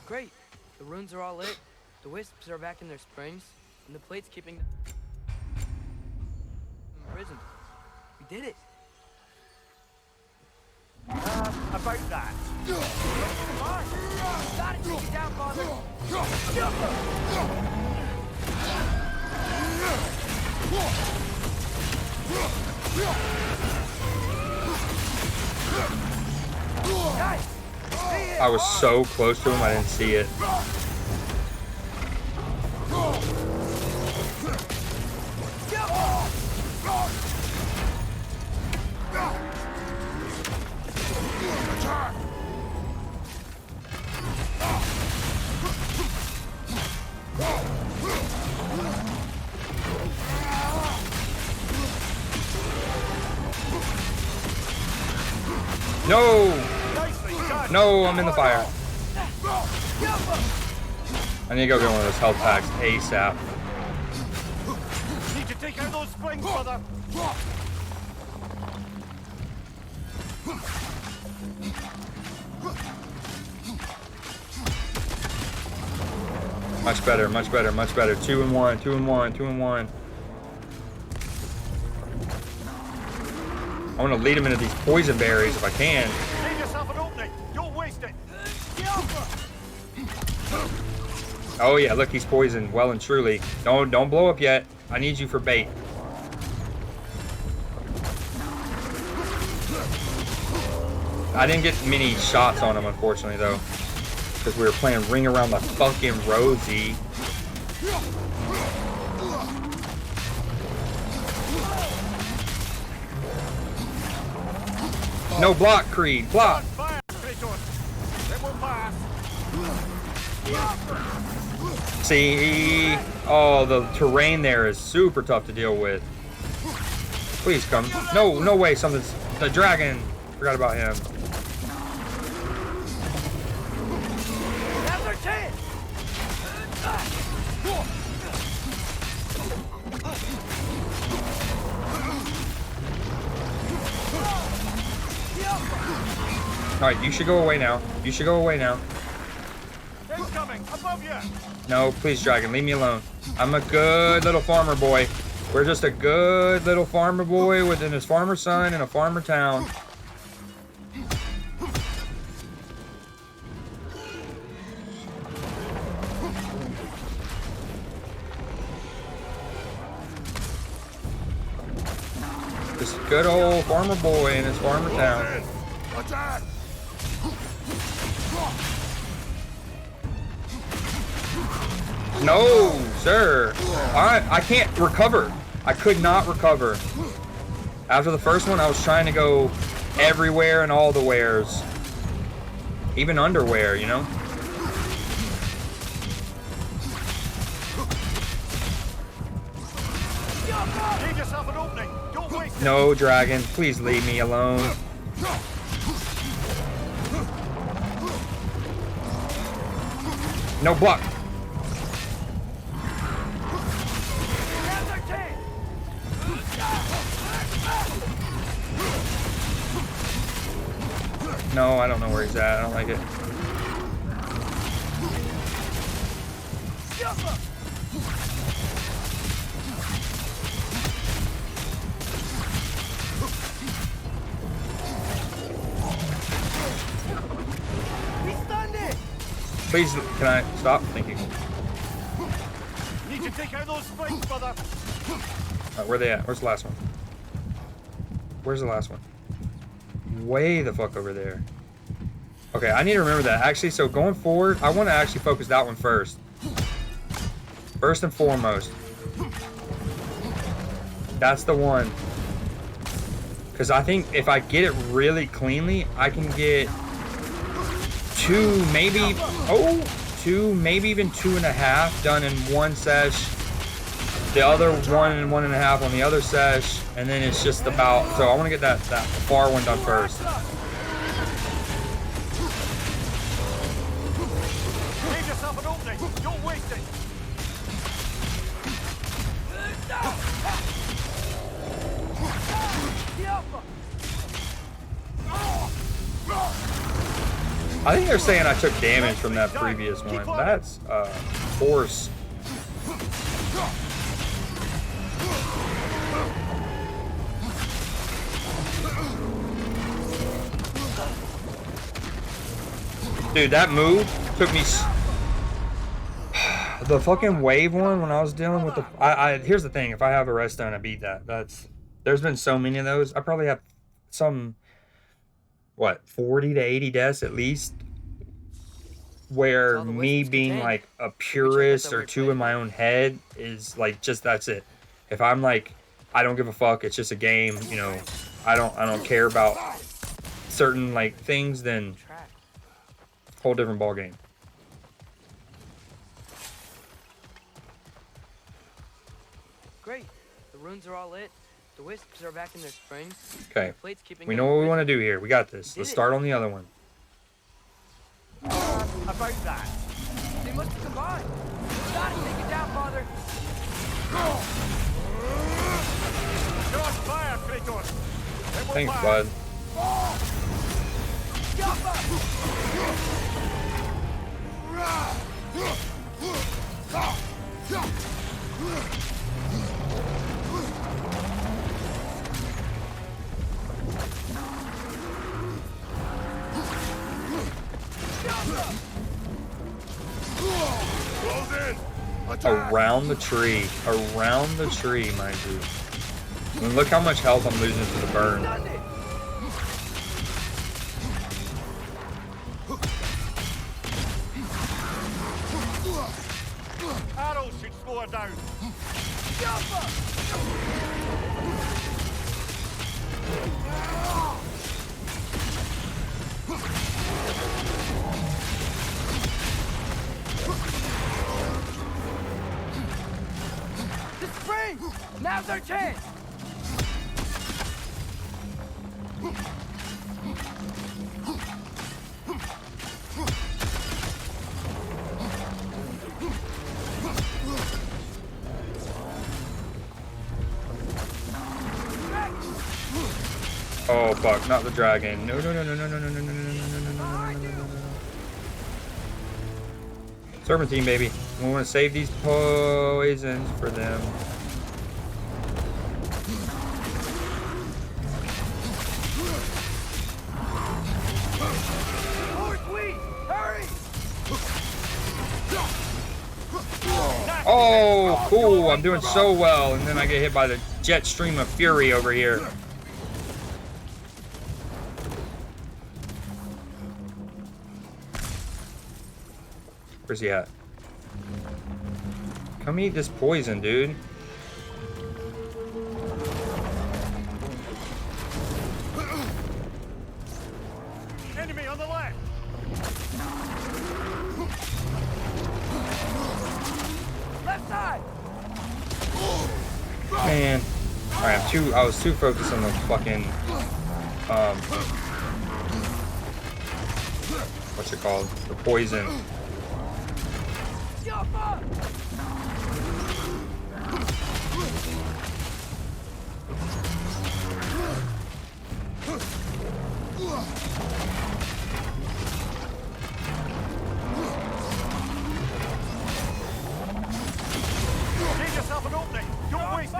Great. The runes are all lit. The wisps are back in their springs, and the plate's keeping them imprisoned. We did it. About that. Come on. You gotta take it down, father. Nice. I was so close to him, I didn't see it. No! No, I'm in the fire. I I need to go get one of those health packs ASAP. Need to take out those springs, brother. Much better, much better, much better. 2 and 1, 2 and 1, 2 and 1. I want to lead him into these poison berries if I can. Give yourself an opening. Don't waste it. Oh yeah, look, he's poisoned well and truly. Don't blow up yet. I need you for bait. I didn't get many shots on him, unfortunately, though, because we were playing Ring Around the fucking Rosie. No block, Creed. Block. See? Oh, the terrain there is super tough to deal with. Please come. No, no way. Something's... The dragon. Forgot about him. Alright, you should go away now. You should go away now. Incoming, above you. No, please, dragon, leave me alone. I'm a good little farmer boy. We're just a good little farmer boy within his farmer son in a farmer town. Just a good old farmer boy in his farmer town. Attack! No, sir. I can't recover. I could not recover. After the first one, I was trying to go everywhere and all the wares. Even underwear, you know? Give yourself an opening. Don't waste it. No, dragon. Please leave me alone. No block. No, I don't know where he's at. I don't like it. Please, can I stop? Thank you. Need to take out those springs, brother. Where they at? Where's the last one? Where's the last one? Way the fuck over there. Okay, I need to remember that. Actually, so going forward, I want to actually focus that one first. First and foremost. That's the one. Because I think if I get it really cleanly, I can get two, maybe even 2.5 done in one sesh. The other 1 and 1.5 on the other sesh, and then it's just about. So I want to get that far one done first. Give yourself an opening. Don't waste it. I think they're saying I took damage from that previous one. That's horse. Dude, that move took me. The fucking wave one when I was dealing with the. Here's the thing: if I have a redstone, I beat that. There's been so many of those. I probably have some. What, 40 to 80 deaths at least, where me being like a purist or two in my own head is like just that's it. If I'm like I don't give a fuck, it's just a game, you know, I don't care about certain like things, then whole different ball game. Great. The runes are all lit. The wisps are back in their springs. Okay. We know what we want to do here. We got this. Let's start on the other one. About that. They must have combined. Gotta take it down, Father. You're on fire, Kratos! It will Thanks, fire. bud. Close in! Attack! Around the tree. Around the tree, mind you. I mean, look how much health I'm losing to the burn. Arrows should slow her down. The spring! Now's our chance! Oh fuck, not the dragon. No, no, no, no, no, no, no, no, no, no, no, no, no, no, no, no. Serpentine, baby. We want to save these poisons for them. Hurry! Oh, cool. I'm doing so well. And then I get hit by the jet stream of fury over here. Where's he at? Come eat this poison, dude. Enemy on the left! Left side! Man. Alright, I was too focused on the fucking what's it called? The poison. Give yourself an opening! Don't waste it!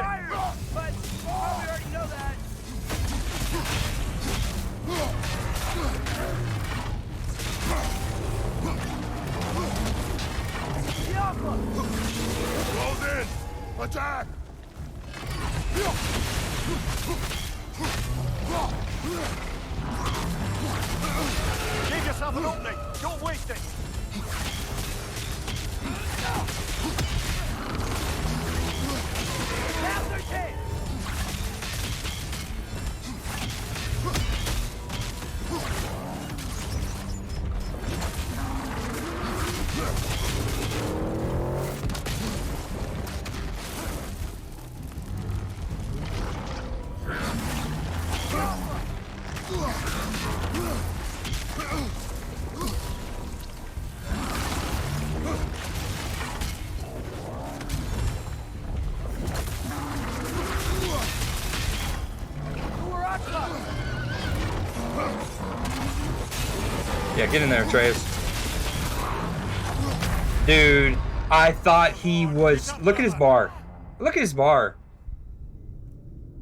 But we already know that. Close in! Attack! Give yourself an opening! Don't waste it! Now's our chance! Yeah, get in there, Trace. Dude, I thought he was... Look at his bar. Look at his bar.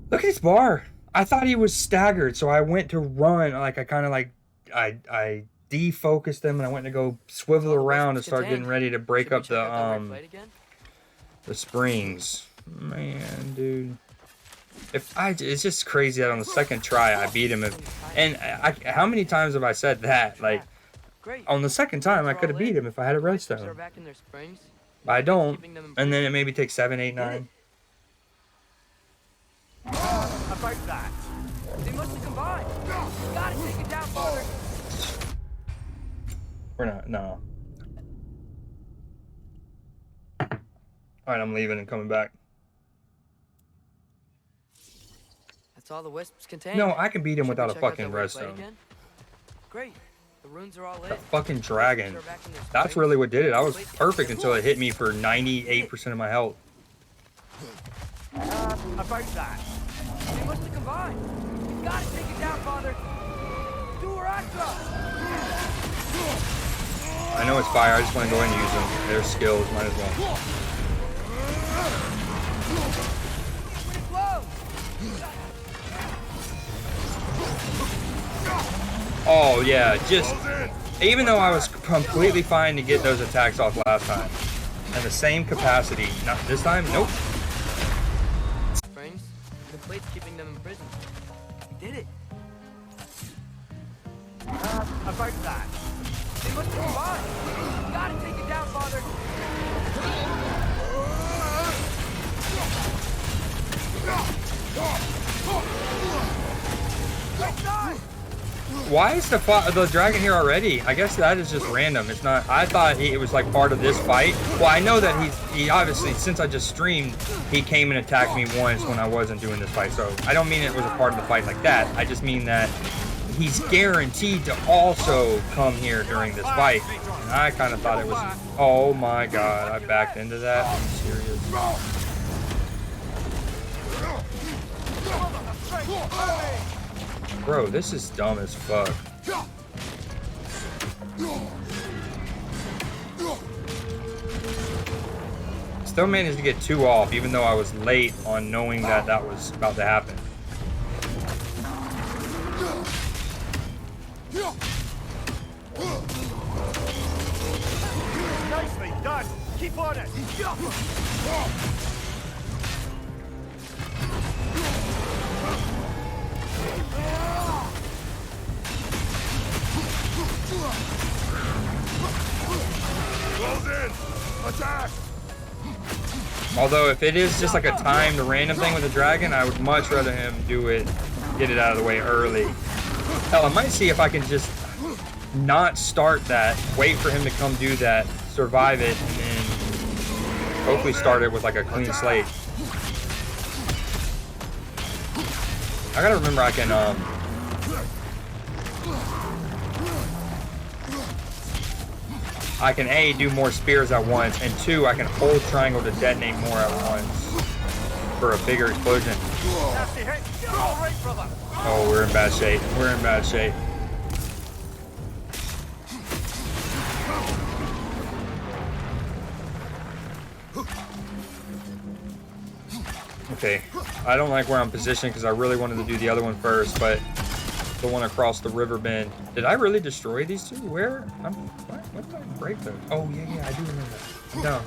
Look at his bar. I thought he was staggered, so I went to run. Like, I kind of like... I defocused him, and I went to go swivel around and start getting ready to break up the springs. Man, dude. It's just crazy that on the second try I beat him. How many times have I said that? Like, on the second time I could have beat him if I had a redstone. But I don't, and then it maybe takes 7, 8, 9. About that. They must have combined. Gotta take it down, Father. We're not. No. All right, I'm leaving and coming back. That's all the wisps contain. No, I can beat him Should we without a check out fucking that red plate redstone. again? Great. The runes are all lit. That fucking dragon. The wisps are back in their That's springs, really what did it. I and the was plates keeping perfect them until it hit imprisoned. me for 98% of my health. About that. They must have combined. We've got to take it down, Father. Do or after us. I know it's fire. I just want to go ahead and use them. Their skills. Might as well. When it blows. Oh, yeah. Just... Even though I was completely fine to get those attacks off last time. In the same capacity. Not this time? Nope. Springs, and the plates keeping them imprisoned. We did it. About that. They must have combined. We've got to take it down, Father. Right side. Why is the dragon here already? I guess that is just random. It's not. I thought it was like part of this fight. Well, I know that he obviously, since I just streamed, he came and attacked me once when I wasn't doing this fight. So I don't mean it was a part of the fight like that. I just mean that he's guaranteed to also come here during this fight. And I kind of thought it was. Oh my god! I backed into that. Are you serious? Bro, this is dumb as fuck. Still managed to get 2 off, even though I was late on knowing that that was about to happen. Nicely done. Keep on it. Close in! Attack! Although if it is just like a timed random thing with a dragon, I would much rather him do it, get it out of the way early. Hell, I might see if I can just not start that, wait for him to come do that, survive it, and then hopefully start it with like a clean slate. I gotta remember I can A, do more spears at once, and 2, I can hold triangle to detonate more at once for a bigger explosion. Nasty hit. All right, brother. Oh, we're in bad shape. We're in bad shape. Okay, I don't like where I'm positioned because I really wanted to do the other one first, but the one across the river bend. Did I really destroy these two? Where? What did I break those? Oh, yeah, I do remember that. No.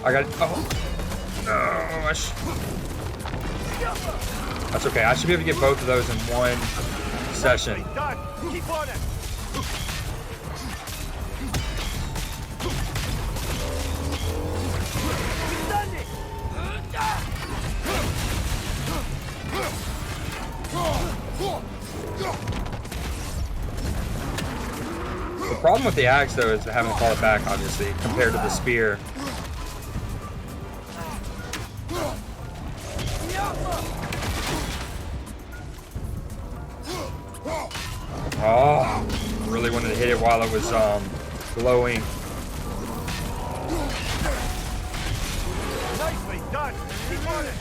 I got it. Oh. Gosh. That's okay. I should be able to get both of those in one session. Nicely done. Keep on it. We've done it. The problem with the axe, though, is having to call it back, obviously, compared to the spear. Oh, really wanted to hit it while it was glowing. Nicely done. Keep on it.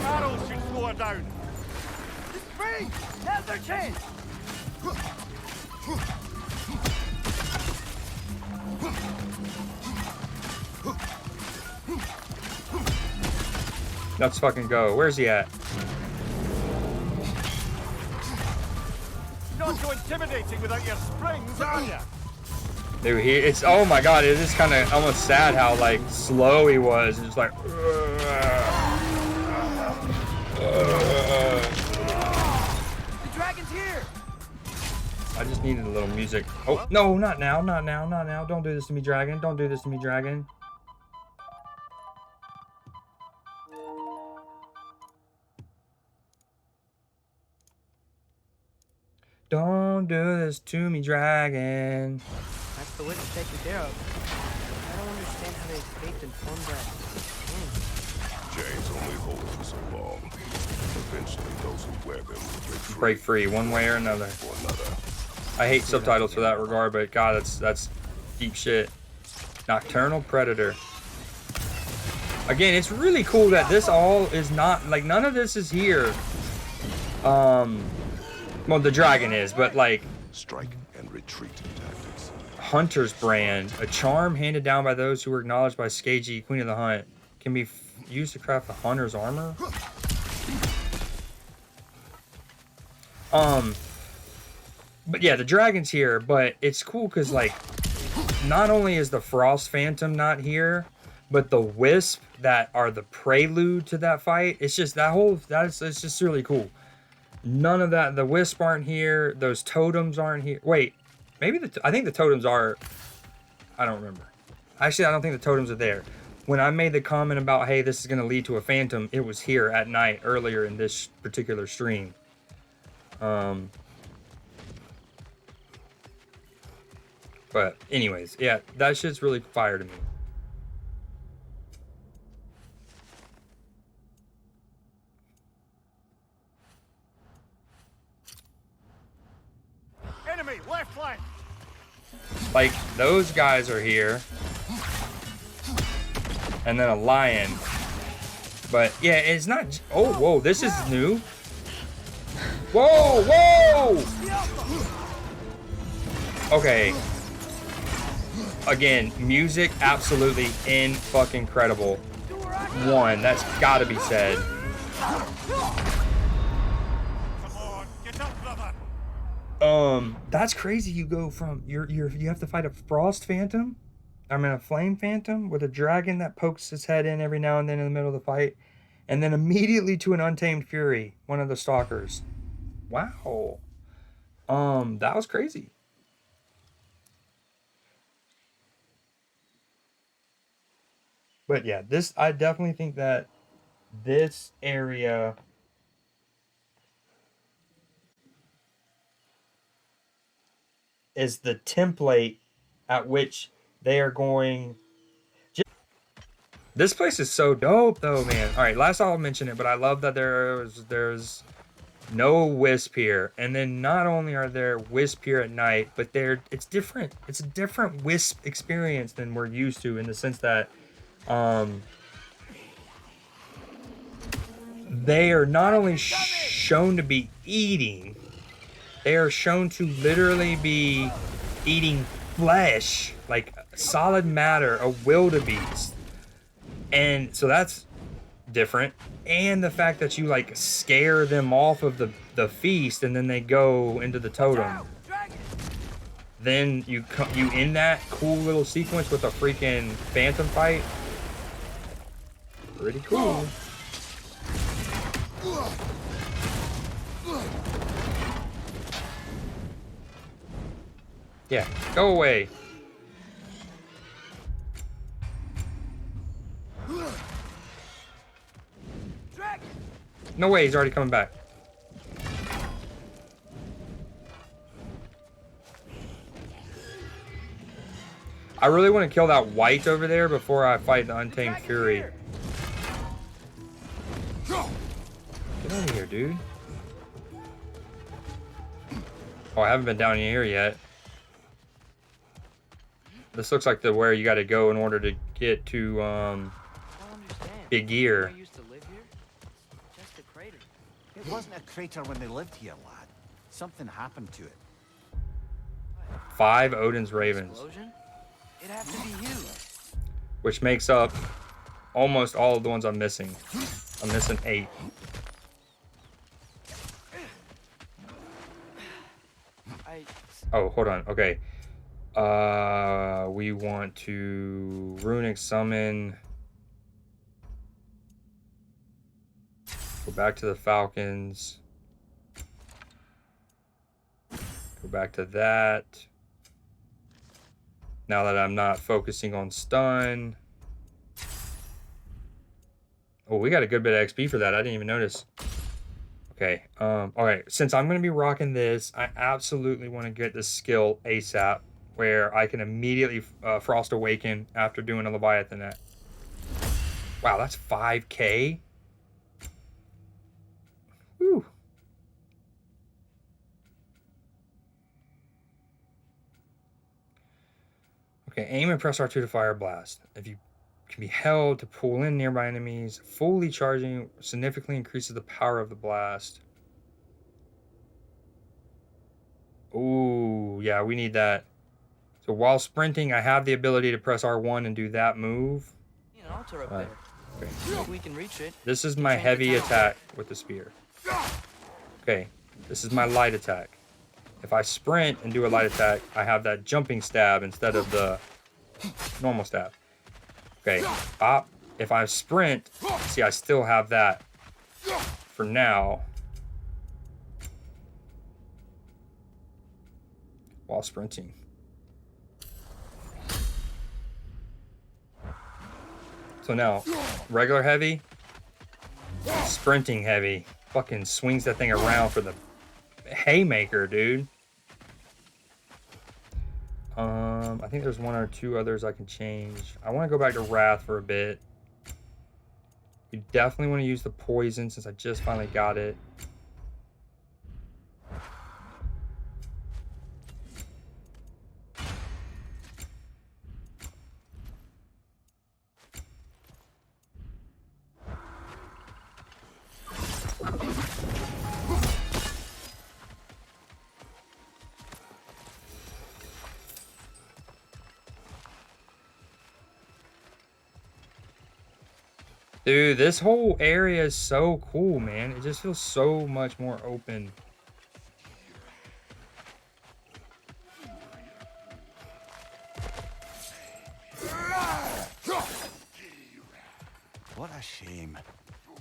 Arrows should slow her down. The springs. Now's their chance. Let's fucking go. Where's he at? Not so intimidating without your springs, are you? Dude, it's, oh my god, it is kind of almost sad how like slow he was. It's like, The dragon's here. I just needed a little music. Oh, no, not now, not now, not now. Don't do this to me, dragon. Don't do this to me, dragon. Don't do this to me, dragon. That's the wisp taken care of. I don't understand how they escaped and formed that thing. Chains only hold for so long. Eventually, those who wear them will Break free one way or another. for another. I hate subtitles for that regard, but God, that's deep shit. Nocturnal Predator. Again, it's really cool that this all is not, like, none of this is here. Well, the dragon is, but, like, Strike and retreat tactics. Hunter's brand, a charm handed down by those who were acknowledged by Skagi, Queen of the Hunt, can be used to craft the hunter's armor. But yeah, the dragon's here, but it's cool because, like, not only is the Frost Phantom not here, but the Wisp that are the prelude to that fight, it's just it's just really cool. None of that, the Wisp aren't here, those totems aren't here. Wait, maybe I think the totems are, I don't remember. Actually, I don't think the totems are there. When I made the comment about, hey, this is going to lead to a phantom, it was here at night earlier in this particular stream. But anyways, yeah, that shit's really fire to me. Enemy, left flank! Like, those guys are here. And then a lion. But yeah, it's not. Oh, whoa, this is new. Whoa, whoa! Okay. Again, music absolutely fucking incredible. One, that's gotta be said. Come on, get up, brother! That's crazy. You go from you have to fight a frost phantom, I mean a flame phantom with a dragon that pokes his head in every now and then in the middle of the fight, and then immediately to an untamed fury, one of the stalkers. Wow. That was crazy. But yeah, I definitely think that this area is the template at which they are going. This place is so dope though, man. All right, last I'll mention it, but I love that there's no wisp here. And then not only are there wisp here at night, but it's different. It's a different wisp experience than we're used to, in the sense that they are not only shown to be eating, they are shown to literally be eating flesh, like solid matter, a wildebeest. And so that's different. And the fact that you like scare them off of the feast, and then they go into the totem. Then you end that cool little sequence with a freaking phantom fight. Pretty cool. Yeah, go away. No way, he's already coming back. I really want to kill that white over there before I fight the Untamed Fury. Get over here, dude. Oh, I haven't been down here yet. This looks like where you got to go in order to get to Big Ear. It wasn't a crater when they lived here, lad. Something happened to it. 5 Odin's Ravens. Explosion? It'd have to be you. Which makes up almost all of the ones I'm missing. I'm missing 8. Oh, hold on. Okay. We want to runic summon. Go back to the Falcons. Go back to that. Now that I'm not focusing on stun. Oh, we got a good bit of XP for that. I didn't even notice. Okay. Okay. Since I'm gonna be rocking this, I absolutely want to get this skill ASAP, where I can immediately Frost Awaken after doing a Leviathan net. Wow, that's 5K. Whew. Okay, aim and press R2 to fire a blast. If you can be held to pull in nearby enemies, fully charging significantly increases the power of the blast. Ooh, yeah, we need that. So while sprinting, I have the ability to press R1 and do that move. An altar up Right. there. Okay. If we can reach it. This is we can my change the heavy tunnel. attack with the spear. Okay, this is my light attack. If I sprint and do a light attack, I have that jumping stab instead of the normal stab. Okay, pop. If I sprint, see, I still have that for now. While sprinting. So now, regular heavy, sprinting heavy. Fucking swings that thing around for the haymaker, dude. I think there's one or two others I can change. I want to go back to Wrath for a bit. We definitely want to use the poison since I just finally got it. Dude, this whole area is so cool, man. It just feels so much more open. What a shame.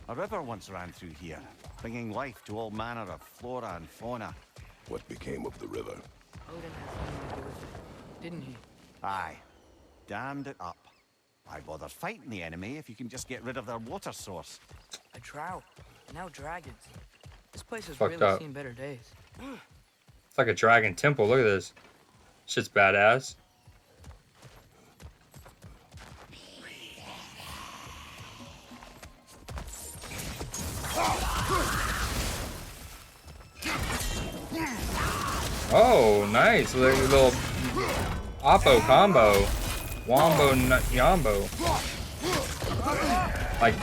A river once ran through here, bringing life to all manner of flora and fauna. What became of the river? Odin had something to do with it, didn't he? Aye, dammed it up. Why bother fighting the enemy if you can just get rid of their water source? A drought. Now dragons. This place has Fucked really up. seen better days. It's like a dragon temple. Look at this. Shit's badass. Oh, nice. Little Oppo combo. Wombo Yombo. Like.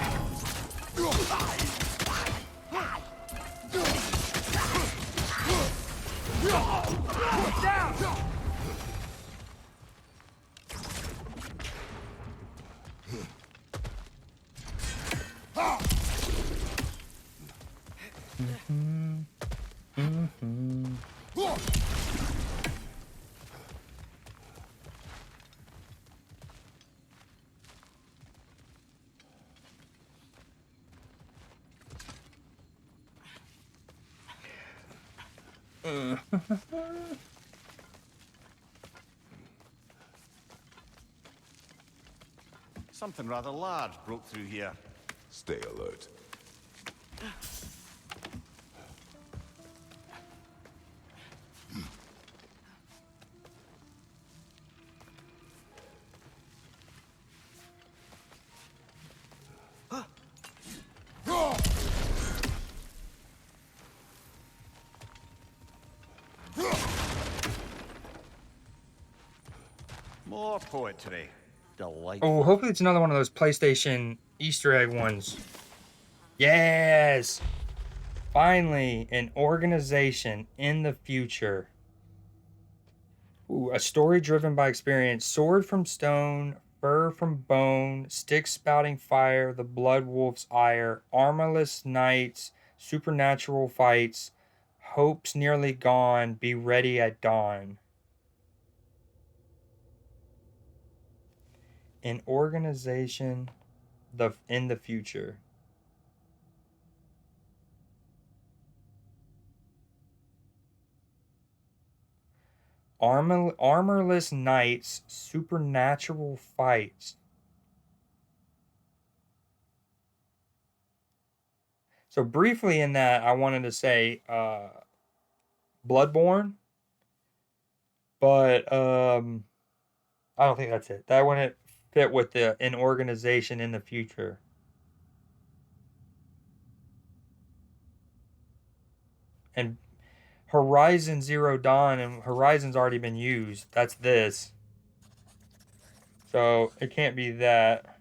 Something rather large broke through here. Stay alert. More poetry. Delightful. Oh, hopefully it's another one of those PlayStation Easter egg ones. Yes! Finally, an organization in the future. Ooh, a story driven by experience. Sword from stone, fur from bone, sticks spouting fire, the blood wolf's ire, armorless knights, supernatural fights, hopes nearly gone, be ready at dawn. An organization in the future. Armorless knights, supernatural fights. So briefly in that, I wanted to say Bloodborne, but I don't think that's it. That wouldn't fit with an organization in the future. And Horizon Zero Dawn, and Horizon's already been used. That's this. So it can't be that,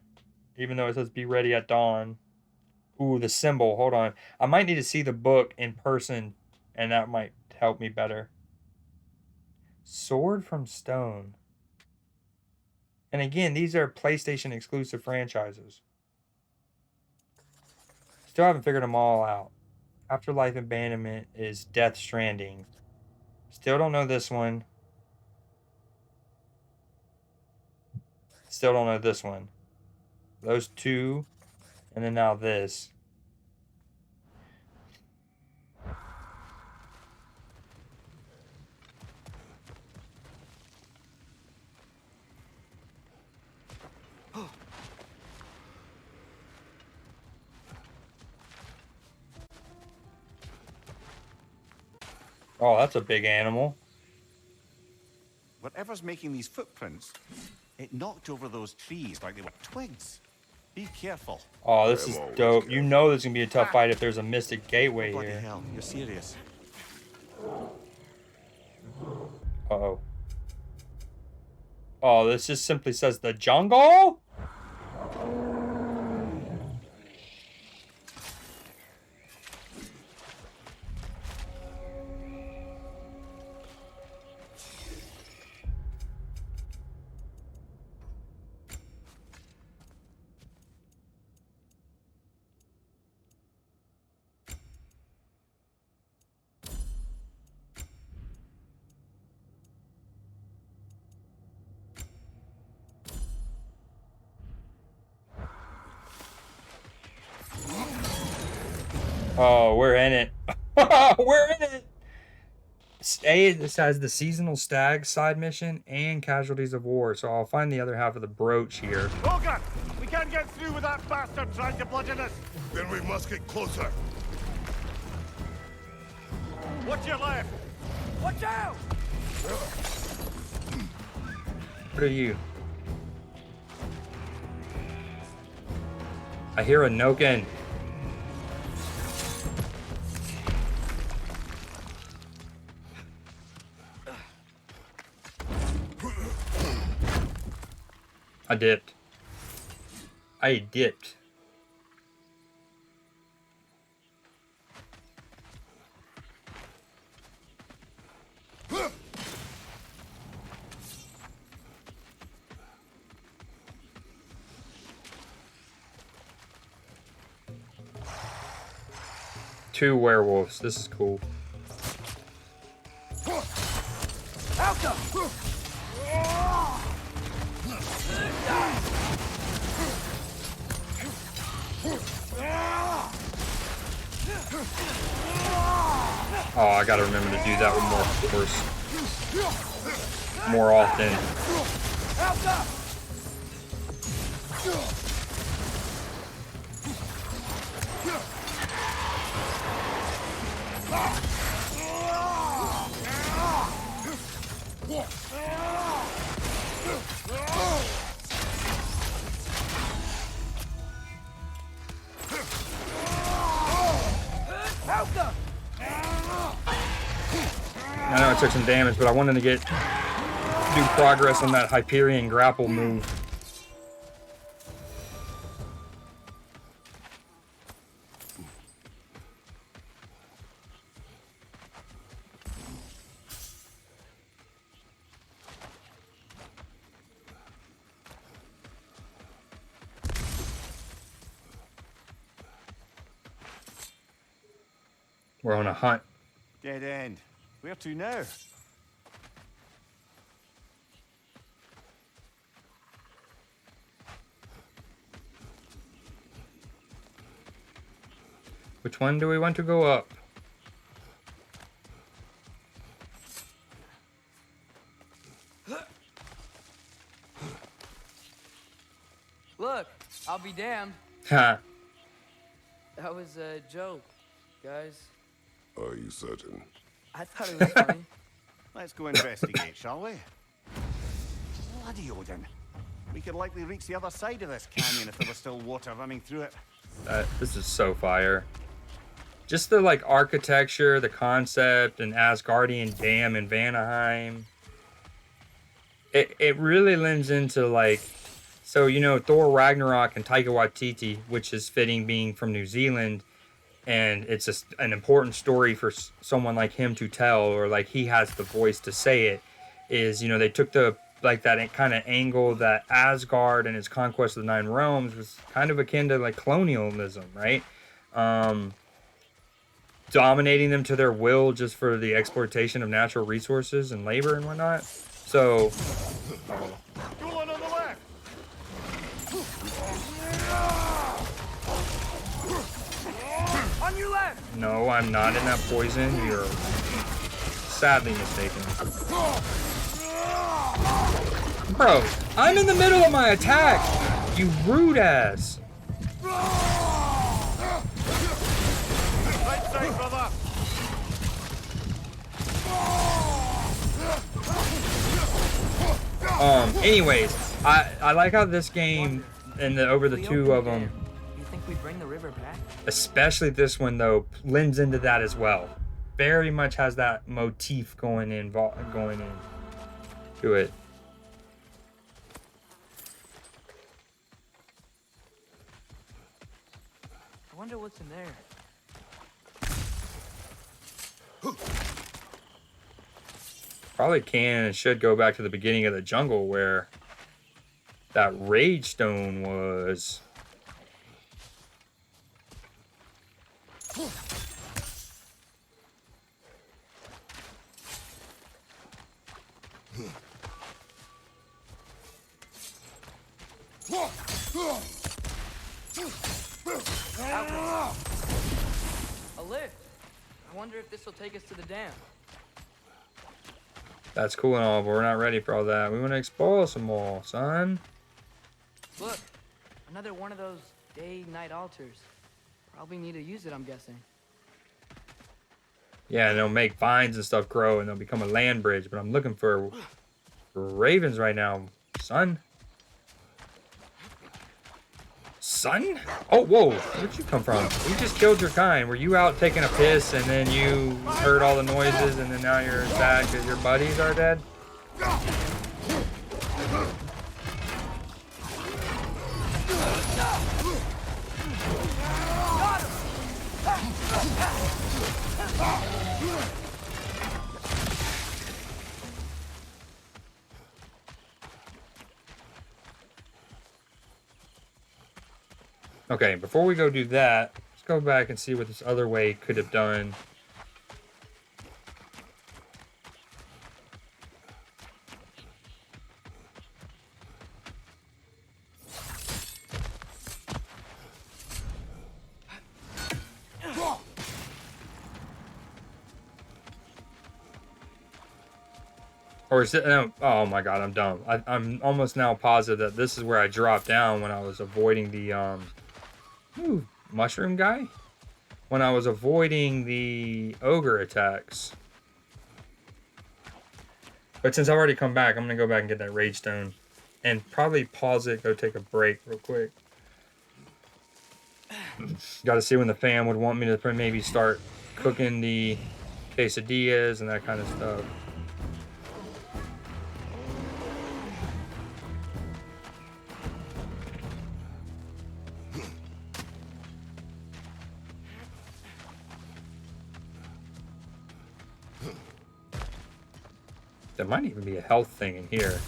even though it says be ready at dawn. Ooh, the symbol. Hold on. I might need to see the book in person, and that might help me better. Sword from Stone. And again, these are PlayStation exclusive franchises. Still haven't figured them all out. Afterlife Abandonment is Death Stranding. Still don't know this one. Still don't know this one. Those two, and then now this. Oh, that's a big animal. Whatever's making these footprints, it knocked over those trees like they were twigs. Be careful. Oh, this is dope. You know this is going to be a tough fight if there's a Mystic Gateway Bloody here. hell, you're serious. Uh-oh. Oh, this just simply says the jungle? Oh, we're in it. We're in it. This has the Seasonal Stag side mission and Casualties of War, so I'll find the other half of the brooch here. Rogan, we can't get through with that bastard trying to bludgeon us. Then we must get closer. What's your left? Watch out! What are you? I hear a Noken. I dipped. I dipped. Two werewolves. This is cool. Oh, I gotta remember to do that with more force. More often. I know I took some damage, but I wanted to do progress on that Hyperion grapple move. We're on a hunt. Dead end. Where to now? Which one do we want to go up? Look, I'll be damned. Ha. That was a joke, guys. Are you certain? I thought it was funny. Let's go investigate, shall we? Bloody Odin. We could likely reach the other side of this canyon if there was still water running through it. This is so fire. Just the like architecture, the concept, and Asgardian dam in Vanaheim. It really lends into like, so you know, Thor Ragnarok and Taika Waititi, which is fitting being from New Zealand, and it's just an important story for someone like him to tell, or like he has the voice to say it. Is, you know, they took the like that kind of angle that Asgard and its conquest of the Nine Realms was kind of akin to like colonialism, right? Dominating them to their will just for the exploitation of natural resources and labor and whatnot. So, Go on the left! On your left! no, I'm not in that poison. You're sadly mistaken. Bro, I'm in the middle of my attack! You rude ass! Right side, brother! Anyways, I like how this game and over the two of them, You think we bring the river back? especially this one though, lends into that as well. Very much has that motif going in to it. I wonder what's in there. Probably can and should go back to the beginning of the jungle where that rage stone was. A lift. I wonder if this will take us to the dam. That's cool and all, but we're not ready for all that. We want to explore some more, son. Look, another one of those day-night altars. Probably need to use it, I'm guessing. Yeah, and they'll make vines and stuff grow, and they'll become a land bridge. But I'm looking for ravens right now, son. Son? Oh, whoa. Where'd you come from? You just killed your kind. Were you out taking a piss, and then you heard all the noises, and then now you're sad because your buddies are dead? Okay, before we go do that, let's go back and see what this other way could have done. Or is it, no, oh my god, I'm dumb. I'm almost now positive that this is where I dropped down when I was avoiding the, mushroom guy? When I was avoiding the ogre attacks. But since I've already come back, I'm gonna go back and get that rage stone. And probably pause it, go take a break real quick. Gotta see when the fam would want me to maybe start cooking the quesadillas and that kind of stuff. There might even be a health thing in here.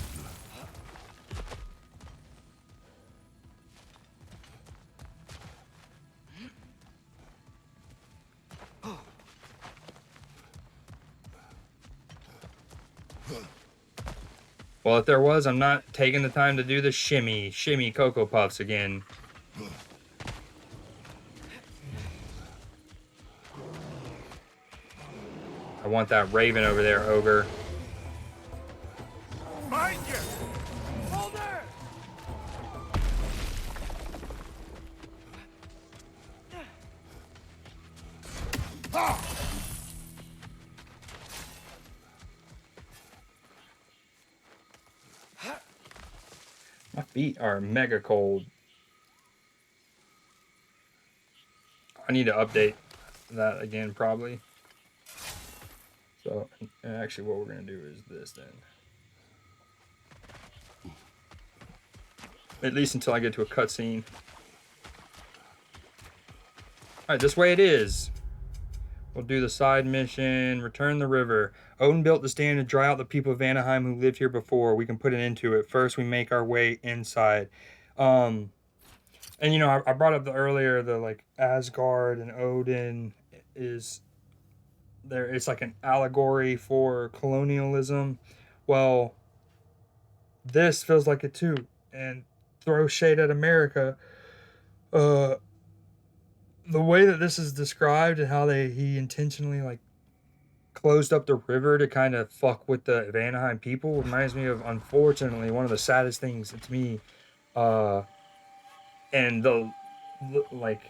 Well, if there was, I'm not taking the time to do the shimmy Cocoa Puffs again. I want that raven over there, ogre. Behind you! Hold her! Feet are mega cold. I need to update that again, probably. So, actually, what we're going to do is this then. At least until I get to a cutscene. Alright, this way it is. We'll do the side mission. Return the river. Odin built the stand to dry out the people of Vanaheim who lived here before. We can put an end to it. First, we make our way inside. And you know, I brought up earlier the like Asgard and Odin is there. It's like an allegory for colonialism. Well, this feels like it too. And throw shade at America. The way that this is described and how he intentionally like closed up the river to kind of fuck with the Vanaheim people reminds me of, unfortunately, one of the saddest things to me. And like,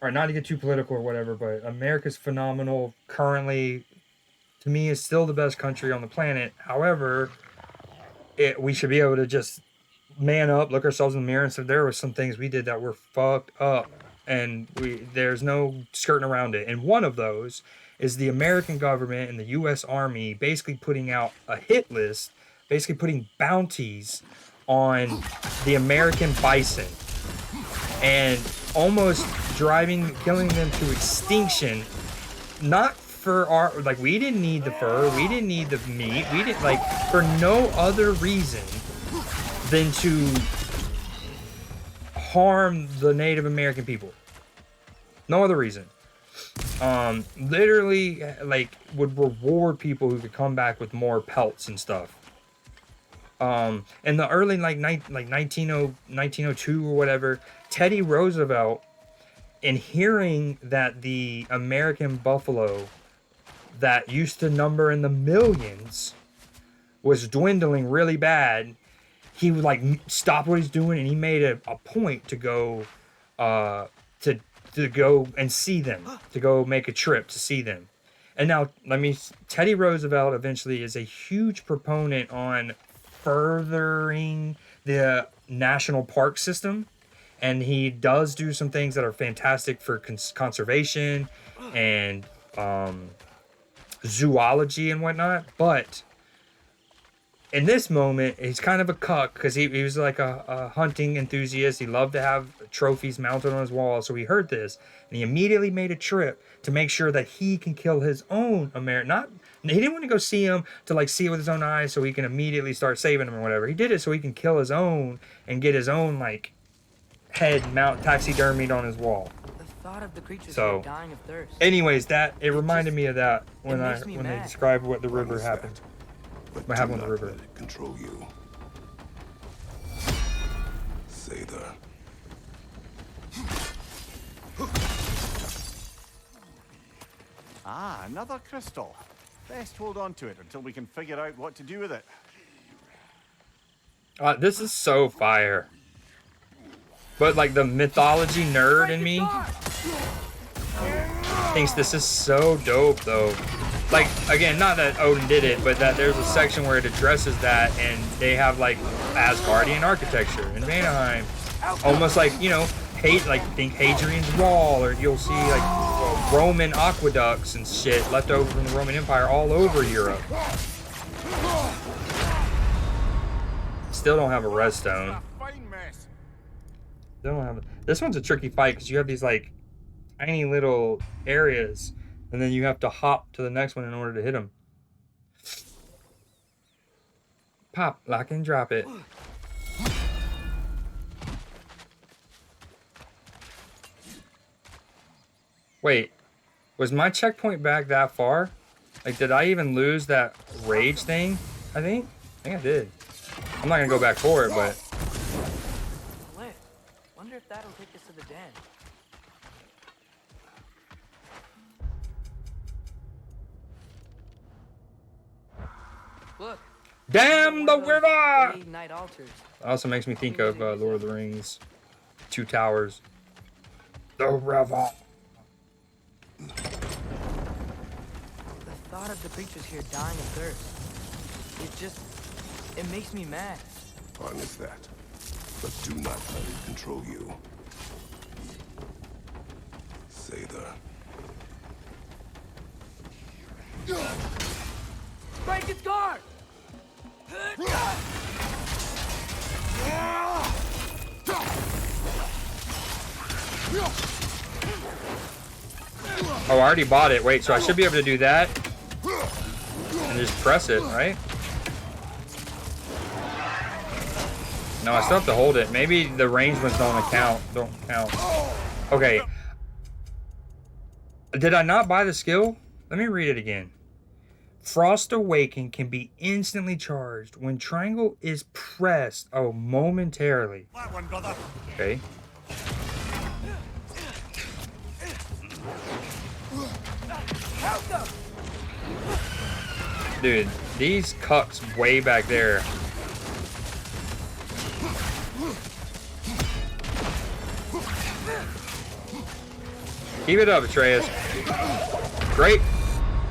or not to get too political or whatever, but America's phenomenal currently. To me, is still the best country on the planet. However, we should be able to just man up, look ourselves in the mirror, and say there were some things we did that were fucked up, and there's no skirting around it. And one of those is the American government and the U.S. Army basically putting out a hit list, basically putting bounties on the American bison, and almost killing them to extinction. Not for our, like, we didn't need the fur, we didn't need the meat, we didn't, like, for no other reason than to harm the Native American people. No other reason. Literally, like, would reward people who could come back with more pelts and stuff. In the early, like 1902 or whatever, Teddy Roosevelt, in hearing that the American buffalo that used to number in the millions was dwindling really bad, he would like stop what he's doing, and he made a point to go to go and see them, to go make a trip to see them. And now, Teddy Roosevelt eventually is a huge proponent on furthering the national park system, and he does do some things that are fantastic for conservation and zoology and whatnot. But in this moment, he's kind of a cuck because he was like a hunting enthusiast. He loved to have trophies mounted on his wall. So he heard this, and he immediately made a trip to make sure that he can kill his own he didn't want to go see him to like see it with his own eyes so he can immediately start saving him or whatever. He did it so he can kill his own and get his own like head taxidermied on his wall. The thought of the creatures So, dying of thirst. anyways, it reminded me of that when makes me they mad. described what the river happened. But What happened on do the not river? let it control you. Sather. Ah, another crystal. Best hold on to it until we can figure out what to do with it. This is so fire. But like the mythology nerd in me thinks this is so dope though. Like, again, not that Odin did it, but that there's a section where it addresses that, and they have like Asgardian architecture in Vanaheim. Almost like, you know, think Hadrian's Wall, or you'll see like Roman aqueducts and shit left over from the Roman Empire all over Europe. Still don't have a redstone. Fine mess. This one's a tricky fight because you have these like tiny little areas, and then you have to hop to the next one in order to hit them. Pop, lock, and drop it. Wait, was my checkpoint back that far? Like, did I even lose that rage thing? I think I did. I'm not gonna go back for it, but Lit. Wonder if that'll take us to the den. Look. damn the One of those river! big night altars. Also makes me think of Lord of the Rings, Two Towers. The river. The thought of the creatures here dying of thirst. It makes me mad. Fun is that. But do not let it control you. Sather. Break his guard! Oh, I already bought it. Wait, so I should be able to do that and just press it, right? No, I still have to hold it. Maybe the range ones don't count. Okay. Did I not buy the skill? Let me read it again. Frost Awaken can be instantly charged when triangle is pressed. Oh, momentarily. That one, brother. Okay. Dude, these cucks way back there. Keep it up, Atreus. Great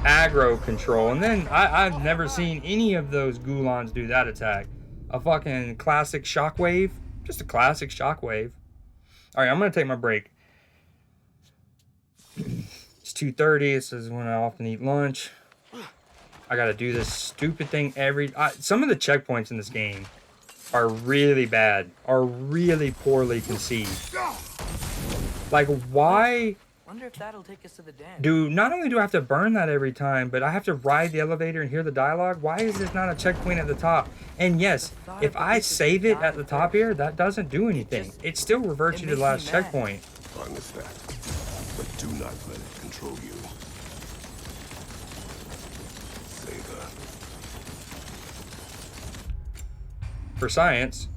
aggro control. And then I've never seen any of those Gulons do that attack. A fucking classic shockwave. Just a classic shockwave. Alright, I'm gonna take my break. It's 2:30. This is when I often eat lunch. I gotta do this stupid thing some of the checkpoints in this game are really bad. Are really poorly conceived. Like, why... Wonder if that'll take us to the den. Dude, not only do I have to burn that every time, but I have to ride the elevator and hear the dialogue. Why is this not a checkpoint at the top? And yes, if I save it at the top here, that doesn't do anything. It still reverts you to the last checkpoint. Understand. But do not let it control you. Sather. For science.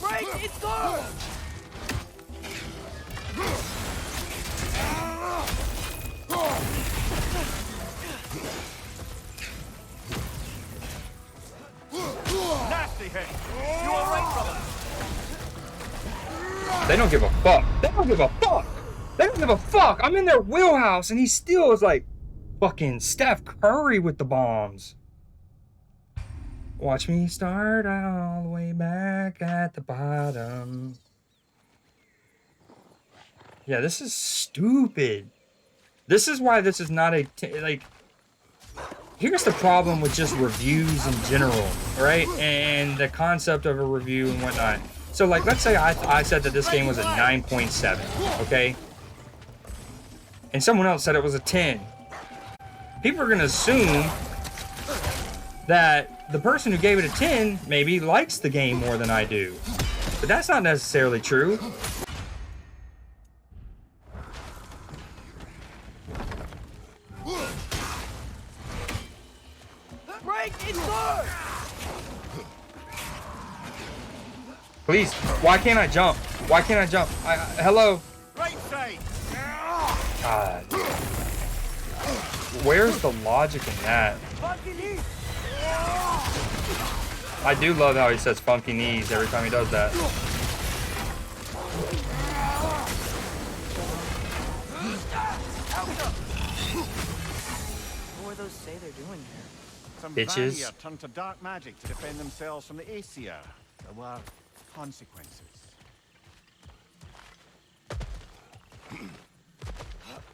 Break its guard! Nasty hit. You all right, brother? They don't give a fuck. They don't give a fuck. They don't give a fuck. I'm in their wheelhouse and he still is like fucking Steph Curry with the bombs. Watch me start all the way back at the bottom. Yeah, this is stupid. This is why this is not like... Here's the problem with just reviews in general, right? And the concept of a review and whatnot. So, like, let's say I said that this game was a 9.7, okay? And someone else said it was a 10. People are going to assume that the person who gave it a 10 maybe likes the game more than I do. But that's not necessarily true. Break its guard! Please, why can't I jump? Why can't I jump? Hello? Right side. God. Where's the logic in that? I do love how he says funky knees every time he does that. What were those say they're doing here? Some Bitches. Vanir turned to dark magic to defend themselves from the Aesir. There were consequences.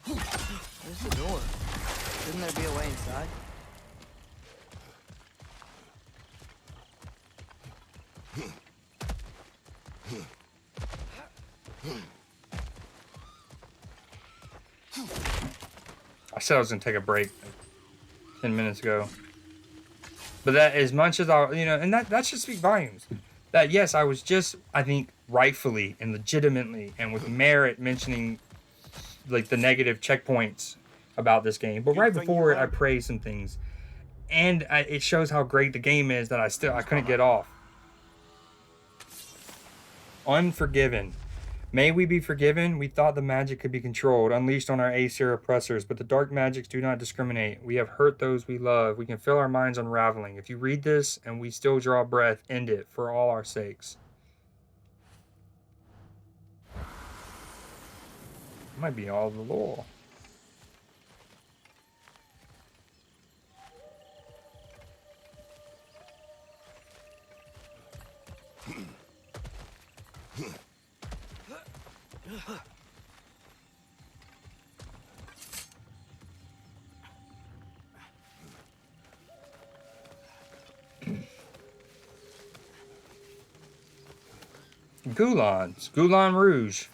Where's the door? Shouldn't there be a way inside? I said I was gonna take a break 10 minutes ago. But that, as much as I, and that should speak volumes. That, yes, I was just, I think, rightfully and legitimately and with merit mentioning, like, the negative checkpoints about this game. But right before it, I praised some things. And it shows how great the game is that I couldn't get off. Unforgiven. May we be forgiven? We thought the magic could be controlled, unleashed on our Aesir oppressors, but the dark magics do not discriminate. We have hurt those we love. We can feel our minds unraveling. If you read this and we still draw breath, end it for all our sakes. Might be all the lore. Goulons. Goulon Rouge.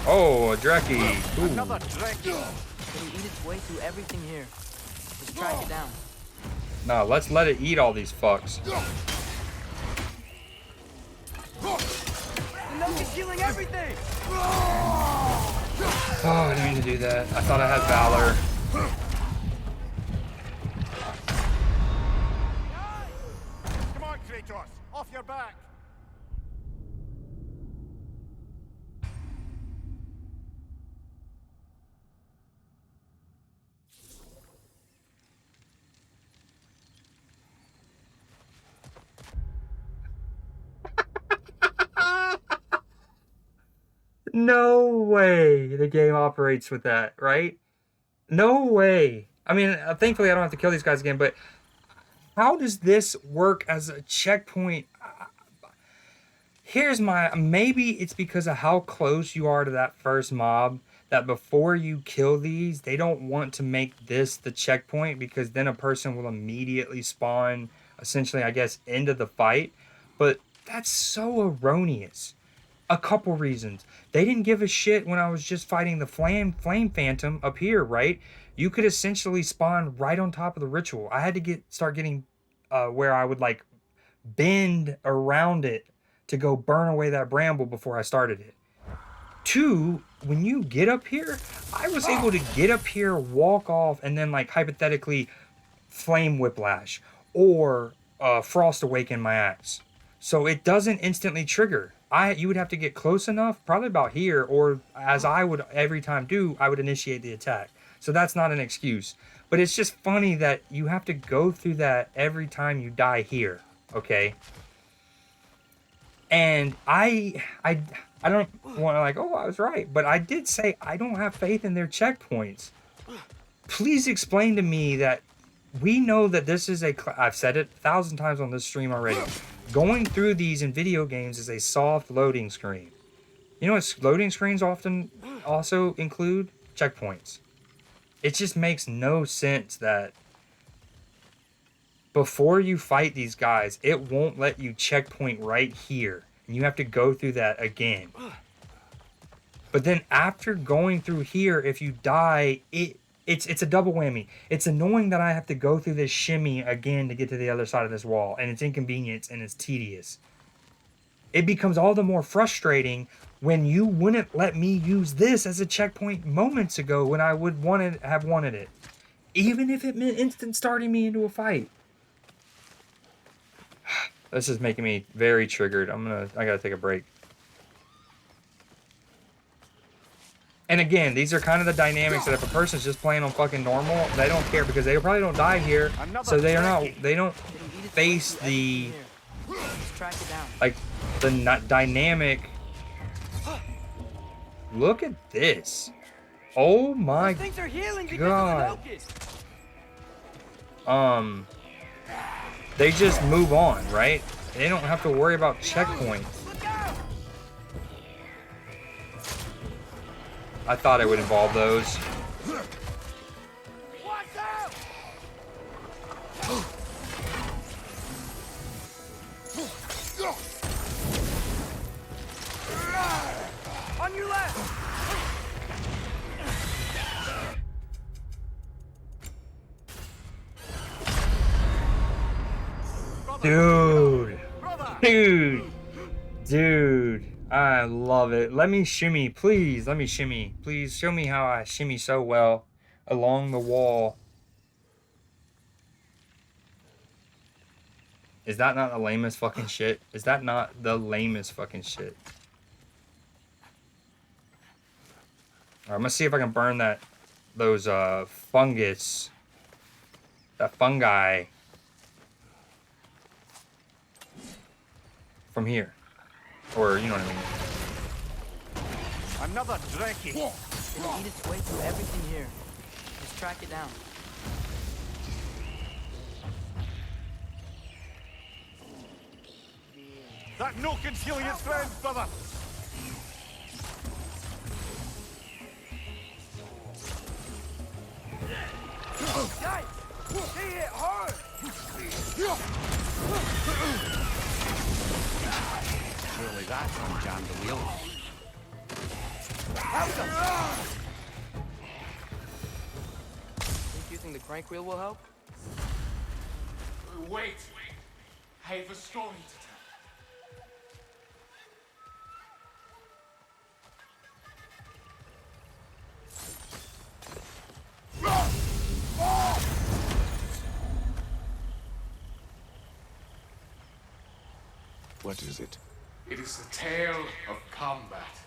Oh, a Dreki. Another Dreki. It'll eat its way through everything here. Let's track it down. No, let's let it eat all these fucks. The milk is healing everything! Oh, I didn't mean to do that. I thought I had Valor. Come on, Kratos. Off your back. No way the game operates with that, right? No way. I mean, thankfully I don't have to kill these guys again, but how does this work as a checkpoint? Here's my... Maybe it's because of how close you are to that first mob, that before you kill these, they don't want to make this the checkpoint, because then a person will immediately spawn, essentially, I guess, into the fight. But that's so erroneous. A couple reasons. They didn't give a shit when I was just fighting the flame phantom up here, right? You could essentially spawn right on top of the ritual. I had to start getting where I would like bend around it to go burn away that bramble before I started it. Two, when you get up here, I was able to get up here, walk off, and then like hypothetically flame whiplash or frost awaken my axe. So it doesn't instantly trigger. You would have to get close enough, probably about here, or as I would every time do, I would initiate the attack. So that's not an excuse. But it's just funny that you have to go through that every time you die here, okay? And I don't want to like, oh, I was right. But I did say I don't have faith in their checkpoints. Please explain to me that we know that this is I've said it 1,000 times on this stream already. Going through these in video games is a soft loading screen. You know what loading screens often also include? Checkpoints. It just makes no sense that before you fight these guys, it won't let you checkpoint right here. And you have to go through that again. But then after going through here, if you die, it's a double whammy. It's annoying that I have to go through this shimmy again to get to the other side of this wall, and it's inconvenience and it's tedious. It becomes all the more frustrating when you wouldn't let me use this as a checkpoint moments ago when I would have wanted it. Even if it meant instant starting me into a fight. This is making me very triggered. I gotta take a break. And again, these are kind of the dynamics that if a person's just playing on fucking normal, they don't care because they probably don't die here. So they don't face the like the dynamic. Look at this. Oh my god. They just move on, right? They don't have to worry about checkpoints. I thought it would involve those. On your left. Dude, I love it. Let me shimmy, please. Let me shimmy. Please show me how I shimmy so well along the wall. Is that not the lamest fucking shit? Is that not the lamest fucking shit? Alright, I'm gonna see if I can burn those fungus. That fungi. From here. Or, you know what I mean. Another Dreki. It'll eat its way through everything here. Let's track it down. That no concealing its friends, brother! Yikes! She hit hard! Surely that's unjammed the wheel. Think using the crank wheel will help? Wait. I have a story to tell. What is it? It is the tale of combat.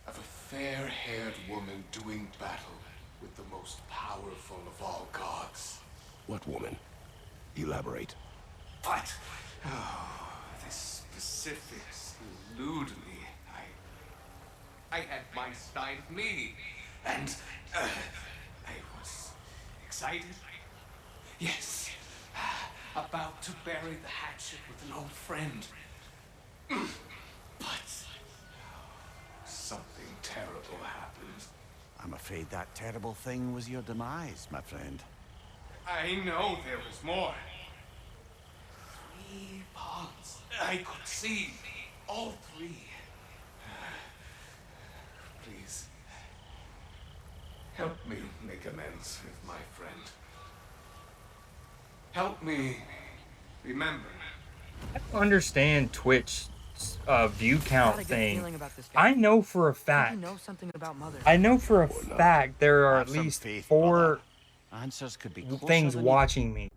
Of a fair-haired woman doing battle with the most powerful of all gods. What woman? Elaborate. But, oh, the specifics elude me. I had my Stein me, and I was excited. Yes, about to bury the hatchet with an old friend. But something terrible happened. I'm afraid that terrible thing was your demise, my friend. I know there was more. 3 ponds. I could see all 3. Please, help me make amends with my friend. Help me remember. I don't understand Twitch view Got count a good thing. feeling about this guy. I know for a Think fact. he knows something about Mother. I know for a fact there are Have at some least faith, 4 brother. Answers could be closer things than you watching me.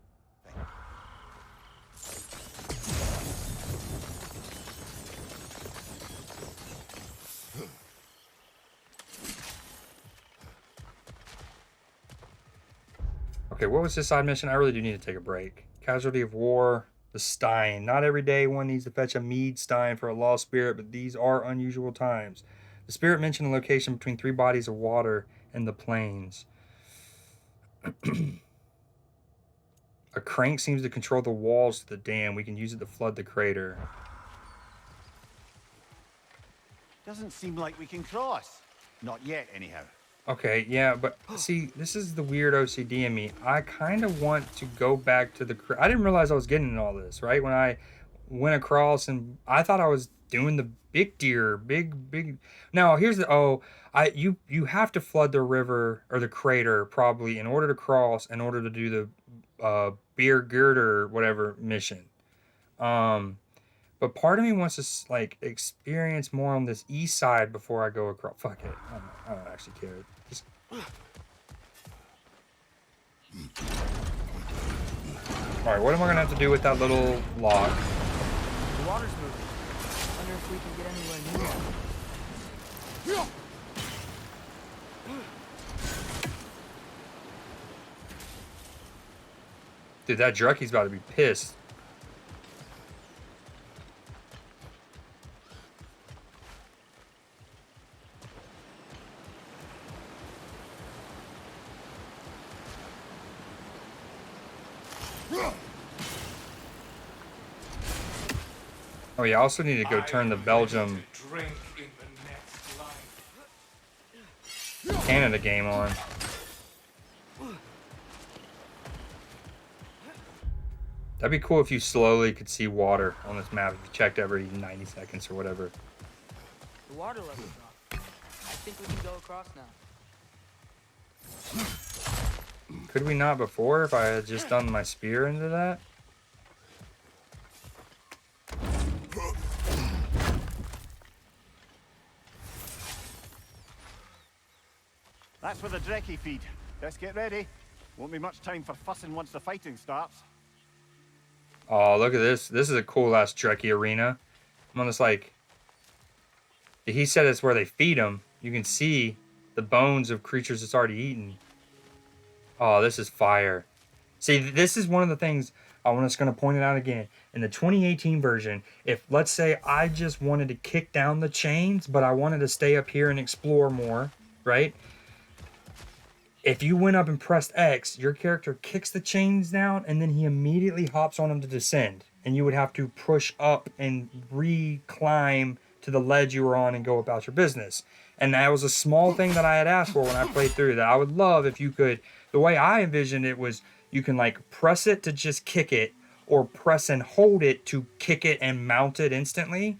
Okay, what was this side mission? I really do need to take a break. Casualty of war, the Stein. Not every day one needs to fetch a mead stein for a lost spirit, but these are unusual times. The spirit mentioned a location between 3 bodies of water in the plains. A crank seems to control the walls to the dam. We can use it to flood the crater. Doesn't seem like we can cross. Not yet, anyhow. Okay, yeah, but see, this is the weird OCD in me. I kind of want to go back to the... I didn't realize I was getting all this, right? When I went across and I thought I was doing the big deer, big... Now, here's the... Oh, you have to flood the river or the crater probably in order to cross, in order to do the beer girder whatever mission. But part of me wants to like experience more on this east side before I go across. Fuck it. I don't actually care. Just... Alright, what am I gonna have to do with that little log? The water's moving. Wonder if we can get anywhere near it. Dude, that Drucky's about to be pissed. Oh yeah, I also need to go turn the Belgium Drink in the next life. Canada game on. That'd be cool if you slowly could see water on this map if you checked every 90 seconds or whatever. The water level's up. I think we can go across now. Could we not before if I had just done my spear into that? That's where the Drekkie feed. Let's get ready. Won't be much time for fussing once the fighting starts. Oh, look at this. This is a cool ass Trekkie arena. I'm on this like... He said it's where they feed them. You can see the bones of creatures it's already eaten. Oh, this is fire. See, this is one of the things I'm just going to point it out again. In the 2018 version, if let's say I just wanted to kick down the chains, but I wanted to stay up here and explore more, right? If you went up and pressed X, your character kicks the chains down and then he immediately hops on them to descend. and you would have to push up and re-climb to the ledge you were on and go about your business. And that was a small thing that I had asked for when I played through that. I would love if you could, the way I envisioned it was you can like press it to just kick it, or press and hold it to kick it and mount it instantly.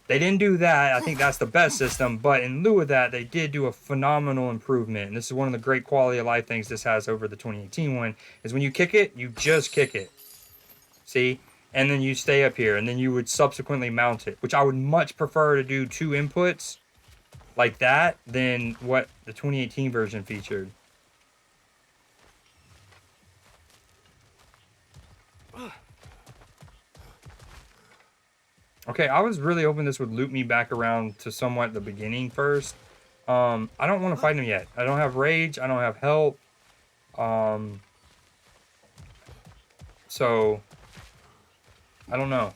They didn't do that. I think that's the best system. But in lieu of that, they did do a phenomenal improvement. And this is one of the great quality of life things this has over the 2018 one, is when you kick it, you just kick it. See? And then you stay up here, and then you would subsequently mount it, which I would much prefer to do 2 inputs like that than what the 2018 version featured. Okay, I was really hoping this would loop me back around to somewhat the beginning first. I don't want to fight him yet. I don't have rage. I don't have help. So I don't know.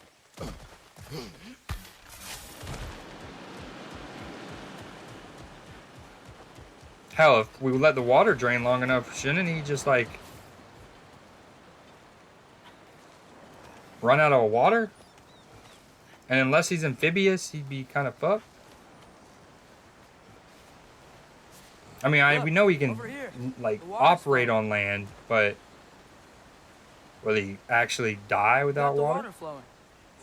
Hell, if we let the water drain long enough, shouldn't he just like run out of water? And unless he's amphibious, he'd be kind of fucked. I mean, we know he can like operate on land, but will he actually die without water? Flowing.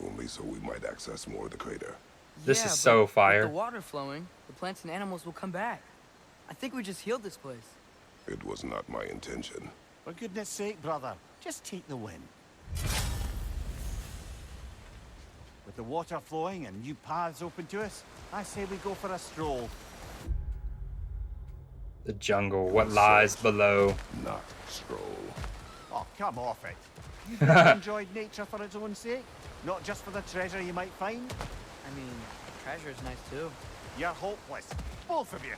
Only so we might access more of the crater. This Yeah, is so but fire. With the water flowing, the plants and animals will come back. I think we just healed this place. It was not my intention. For goodness sake, brother, just take the win. With the water flowing and new paths open to us, I say we go for a stroll. The jungle, what lies below. Not stroll. Oh, come off it. You've never enjoyed nature for its own sake, not just for the treasure you might find. I mean, treasure's nice too. You're hopeless, both of you.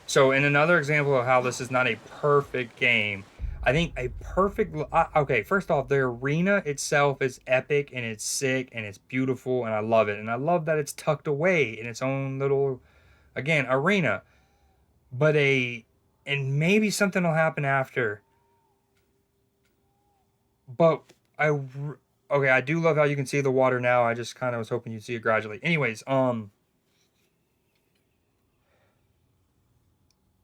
So in another example of how this is not a perfect game, I think a perfect... Okay, first off, the arena itself is epic, and it's sick, and it's beautiful, and I love it. And I love that it's tucked away in its own little, again, arena. But and maybe something will happen after. But okay, I do love how you can see the water now. I just kind of was hoping you'd see it gradually. Anyways,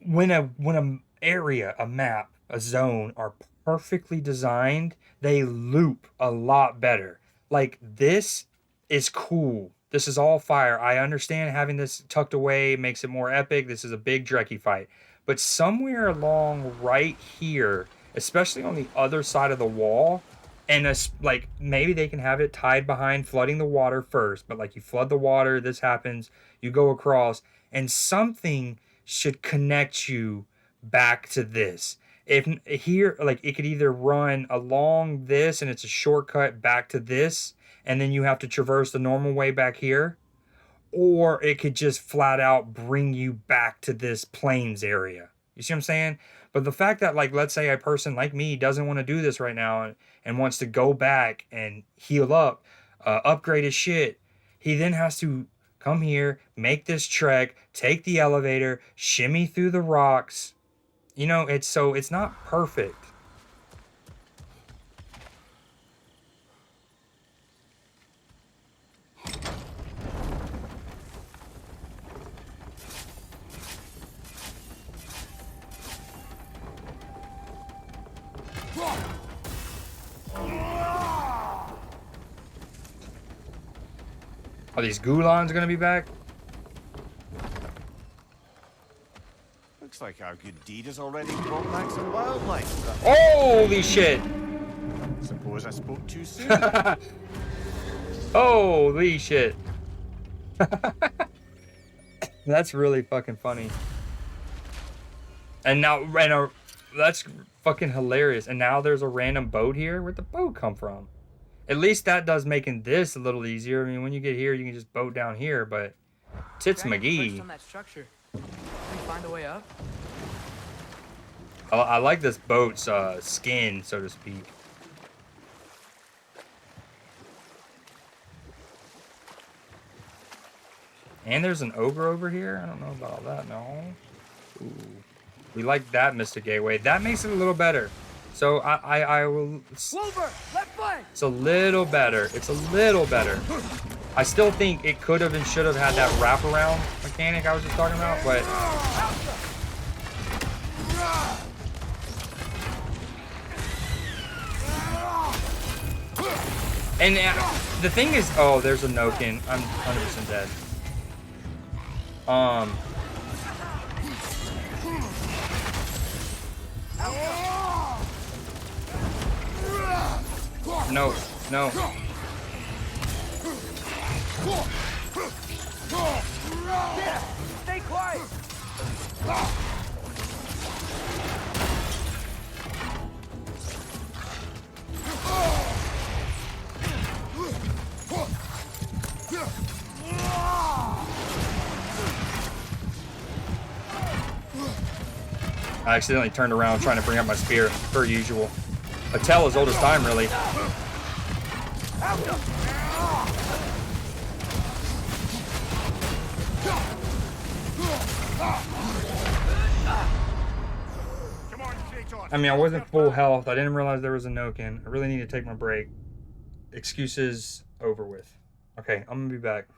when a area, a map, a zone are perfectly designed, they loop a lot better. Like, this is cool. This is all fire. I understand having this tucked away makes it more epic. This is a big Drekkie fight. But somewhere along right here, especially on the other side of the wall, and like maybe they can have it tied behind flooding the water first, but like you flood the water, this happens, you go across, and something should connect you back to this. If here, like, it could either run along this and it's a shortcut back to this, and then you have to traverse the normal way back here, or it could just flat out bring you back to this plains area. You see what I'm saying? But the fact that, like, let's say a person like me doesn't want to do this right now and wants to go back and heal up, upgrade his shit, he then has to come here, make this trek, take the elevator, shimmy through the rocks. You know, it's not perfect. Are these Gulans gonna be back? Looks like our good deed has already brought back some wildlife. Holy shit! Suppose I spoke too soon. Holy shit! That's really fucking funny. And now, that's fucking hilarious. And now there's a random boat here. Where'd the boat come from? At least that does making this a little easier. I mean, when you get here, you can just boat down here, but Tits McGee. On that structure. Can we find a way up? I like this boat's skin, so to speak. And there's an ogre over here. I don't know about all that, no. Ooh. We like that Mystic Gateway. That makes it a little better. So I will. Wolver, left flank. It's a little better. It's a little better. I still think it could have and should have had that wraparound mechanic I was just talking about, but. And the thing is, oh, there's a Nokin. I'm 100% dead. No, no. Stay quiet. I accidentally turned around trying to bring up my spear, per usual. A tell as old as time, really. I mean, I wasn't full health. I didn't realize there was a Nokin. I really need to take my break. Excuses over with. Okay, I'm gonna be back.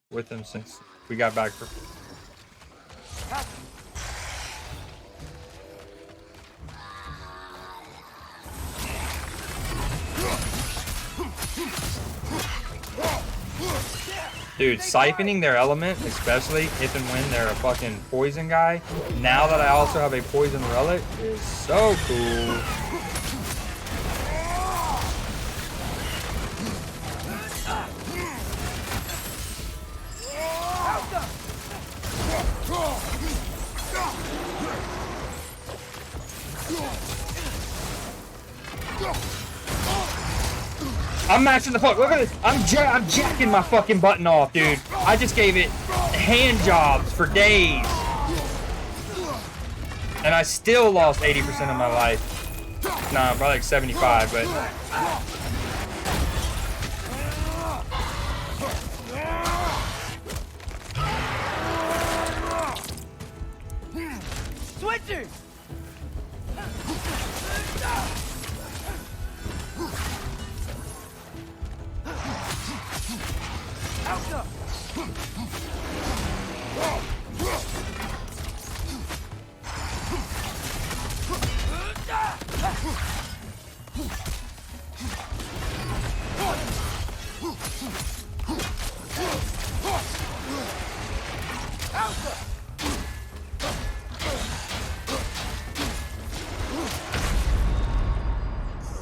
With him since we got back for. Dude, siphoning their element, especially if and when they're a fucking poison guy, now that I also have a poison relic, is so cool. I'm matching the fuck. Look at this. I'm jacking my fucking button off, dude. I just gave it hand jobs for days. And I still lost 80% of my life. Nah, probably like 75, but. Switching.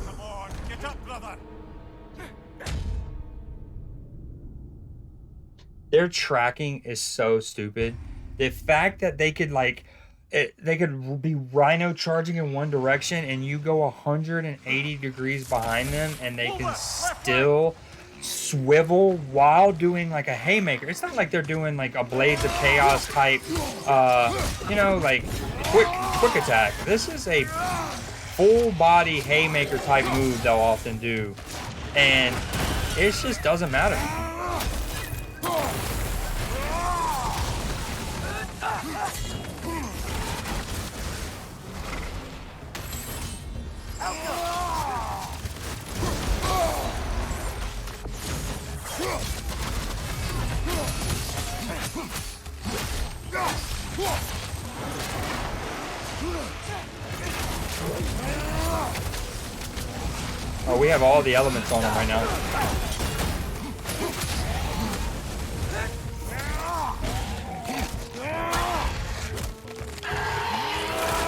Come on, get up, brother. Their tracking is so stupid. The fact that they could they could be rhino charging in one direction and you go 180 degrees behind them and they can still swivel while doing like a haymaker. It's not like they're doing like a Blades of Chaos type, like quick attack. This is a full body haymaker type move they'll often do, and it just doesn't matter. Oh, we have all the elements on him right now.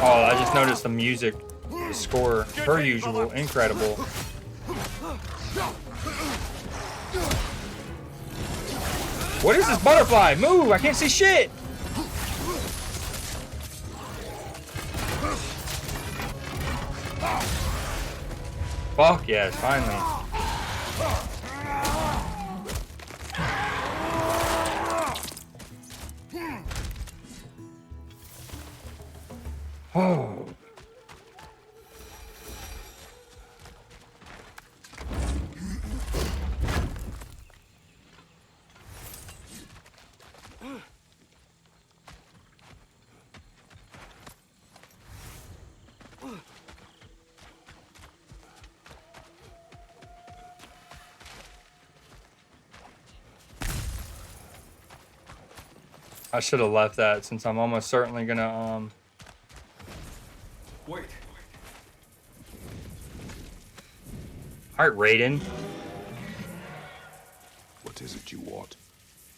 Oh, I just noticed the music, the score, per usual, incredible. What is this butterfly? Move! I can't see shit! Fuck yes, finally. Oh. I should have left that since I'm almost certainly gonna Wait. Alright, Raiden. What is it you want?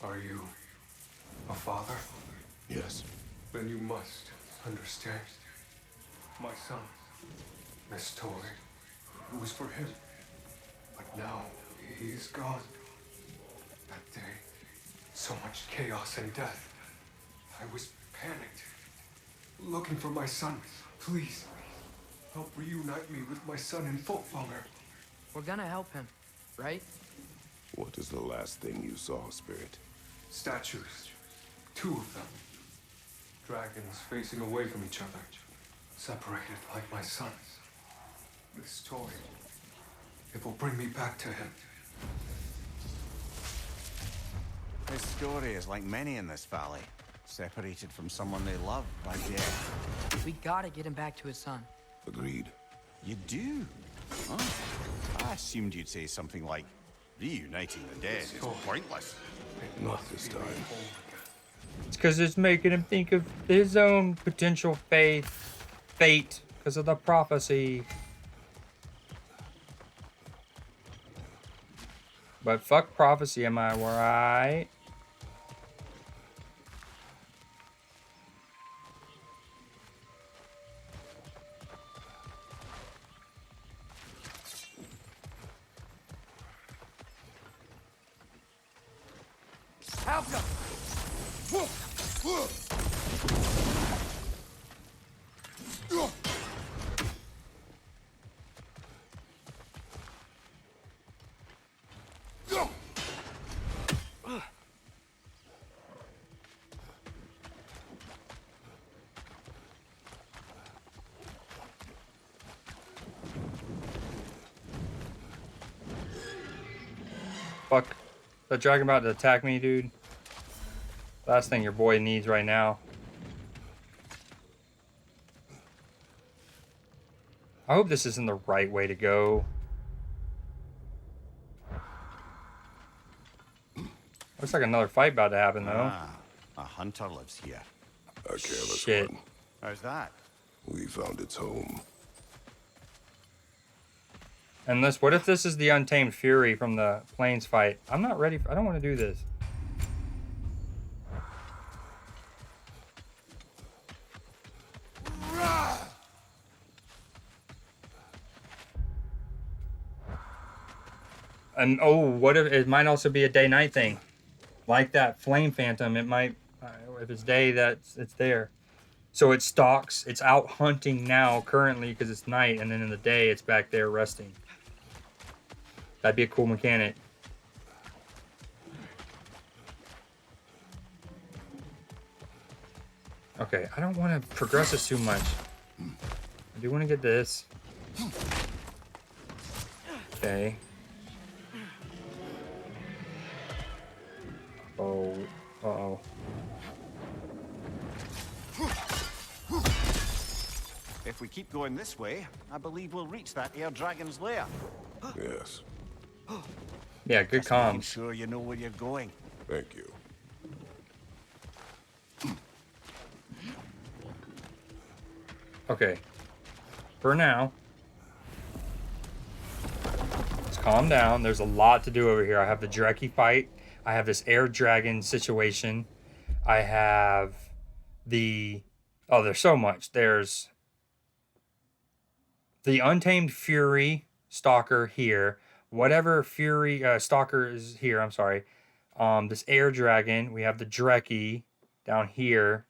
Are you a father? Yes. Then you must understand. My son, this toy, it was for him. But now he is gone. That day, so much chaos and death. I was panicked, looking for my son. Please, help reunite me with my son in Folkvanger. We're gonna help him, right? What is the last thing you saw, Spirit? Statues, 2 of them. Dragons facing away from each other, separated like my son. This toy, it will bring me back to him. His story is like many in this valley, separated from someone they love by death. We gotta get him back to his son. Agreed. You do? Huh? I assumed you'd say something like, reuniting the dead is pointless. Not this time. It's because it's making him think of his own potential fate because of the prophecy. But fuck prophecy, am I right? Help him! Fuck. That dragon about to attack me, dude. Last thing your boy needs right now. I hope this isn't the right way to go. Looks like another fight about to happen, though. Ah, a hunter lives here. A careless Shit. one. How's that? We found its home. And this, what if this is the Untamed Fury from the Plains fight? I'm not ready. I don't want to do this. And oh, what if it might also be a day-night thing, like that Flame Phantom? It might, if it's day, it's there. So it stalks. It's out hunting now currently because it's night, and then in the day it's back there resting. That'd be a cool mechanic. Okay, I don't want to progress this too much. I do want to get this. Okay. Oh, uh-oh. If we keep going this way, I believe we'll reach that air dragon's lair. Yes. Yeah, good Just making comms. sure you know where you're going. Thank you. Okay. For now, let's calm down. There's a lot to do over here. I have the Dreki fight. I have this air dragon situation. I have the... Oh, there's so much. There's the Untamed Fury Stalker here. Whatever Fury Stalker is here, I'm sorry. This air dragon. We have the Dreki down here.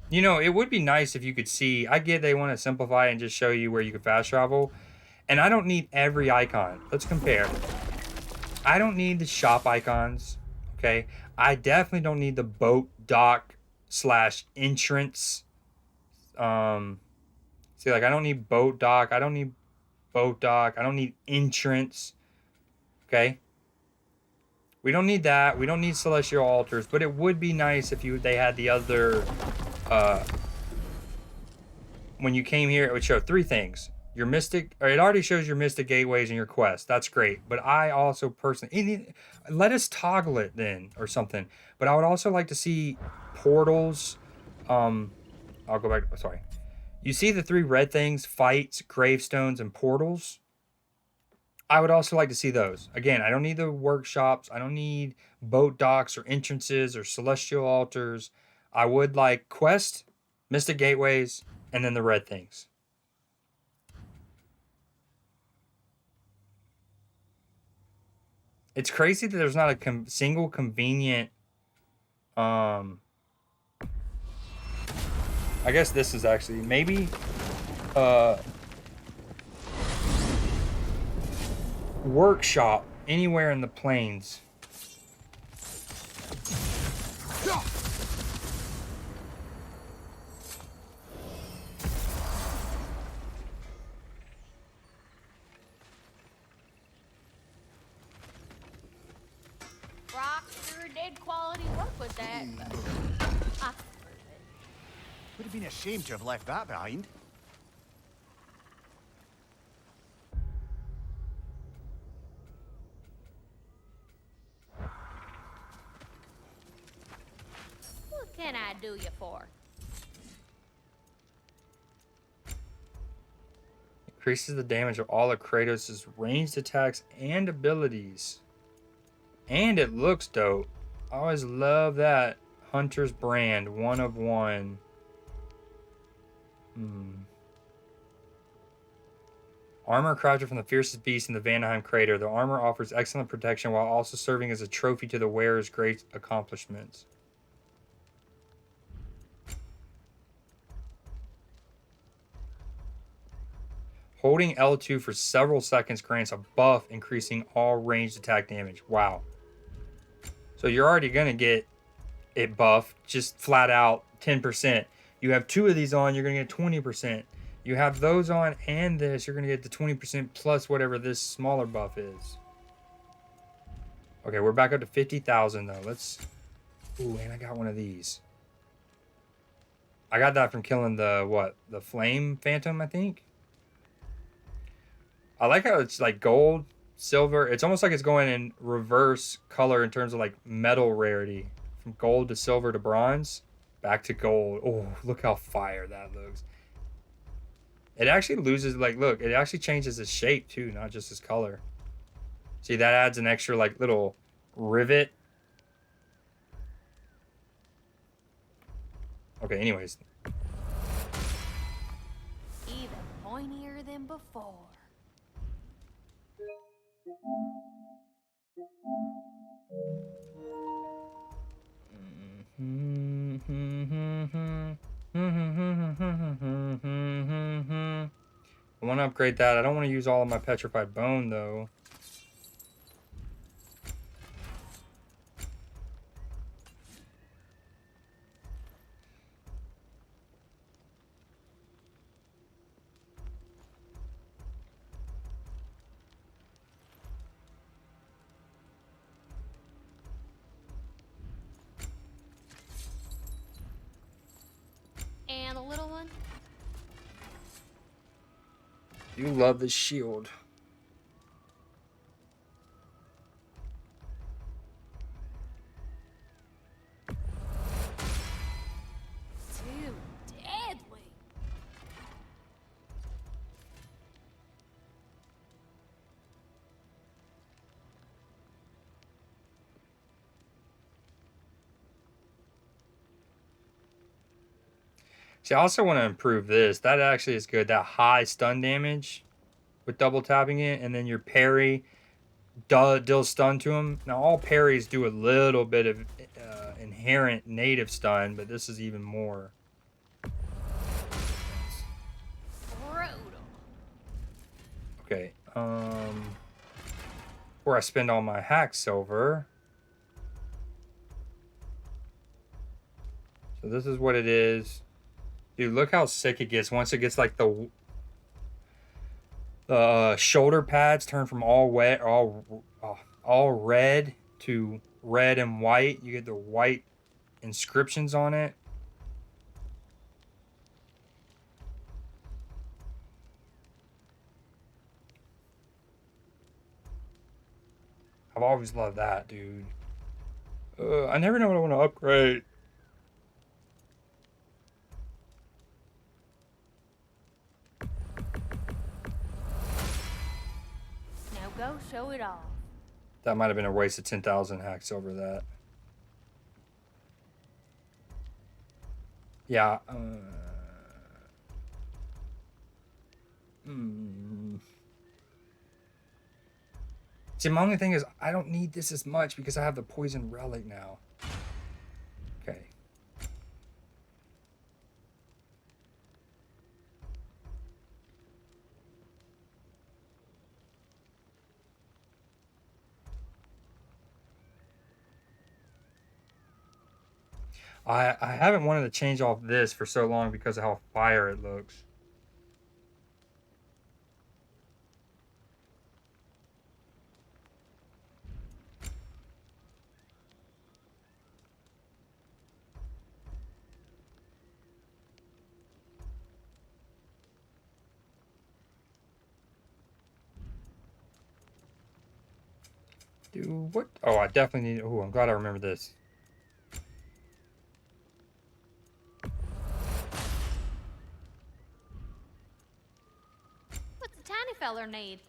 You know, it would be nice if you could see. I get they want to simplify and just show you where you can fast travel. And I don't need every icon. Let's compare. I don't need the shop icons. Okay. I definitely don't need the boat dock / entrance. See, like, I don't need boat dock. I don't need boat dock. I don't need entrance. Okay. We don't need that. We don't need celestial altars. But it would be nice if they had the other... when you came here, it would show 3 things. your mystic, or it already shows your mystic gateways and your quest. That's great. But I also personally, let us toggle it then or something. But I would also like to see portals. I'll go back. Sorry. You see the 3 red things: fights, gravestones, and portals. I would also like to see those. Again, I don't need the workshops. I don't need boat docks or entrances or celestial altars. I would like quest, mystic gateways, and then the red things. It's crazy that there's not a single convenient. I guess this is actually maybe workshop anywhere in the plains. Brock sure did quality work with that. I Would have been a shame to have left that behind. What can I do you for? Increases the damage of all of Kratos' ranged attacks and abilities. And it looks dope. I always love that. Hunter's brand, 1 of 1. Armor crafted from the fiercest beast in the Vanaheim crater. The armor offers excellent protection while also serving as a trophy to the wearer's great accomplishments. Holding L2 for several seconds grants a buff, increasing all ranged attack damage. Wow. So you're already going to get it buffed, just flat out 10%. You have 2 of these on, you're going to get 20%. You have those on and this, you're going to get the 20% plus whatever this smaller buff is. Okay, we're back up to 50,000 though. Let's... Ooh, and I got one of these. I got that from killing the, what? The Flame Phantom, I think? I like how it's like gold, silver. It's almost like it's going in reverse color in terms of like metal rarity. From gold to silver to bronze, back to gold. Oh, look how fire that looks. It actually loses, like, look, it actually changes its shape too, not just its color. See, that adds an extra like little rivet. Okay, anyways. Even pointier than before. I want to upgrade that. I don't want to use all of my petrified bone though. And the little one? You love the shield. Too deadly. See, I also want to improve this. That actually is good. That high stun damage with double tapping it, and then your parry deals stun to him. Now, all parries do a little bit of inherent native stun, but this is even more. Brutal. Okay, before I spend all my hack silver. So this is what it is. Dude, look how sick it gets once it gets like the shoulder pads turn from all red to red and white. You get the white inscriptions on it. I've always loved that, dude. I never know what I want to upgrade. Now go show it off. That might have been a waste of 10,000 hacks over that. Yeah. See, my only thing is I don't need this as much because I have the poison relic now. Okay. I haven't wanted to change off this for so long because of how fire it looks. Dude, what? Oh, I definitely need... Oh, I'm glad I remember this. What's the tiny feller need?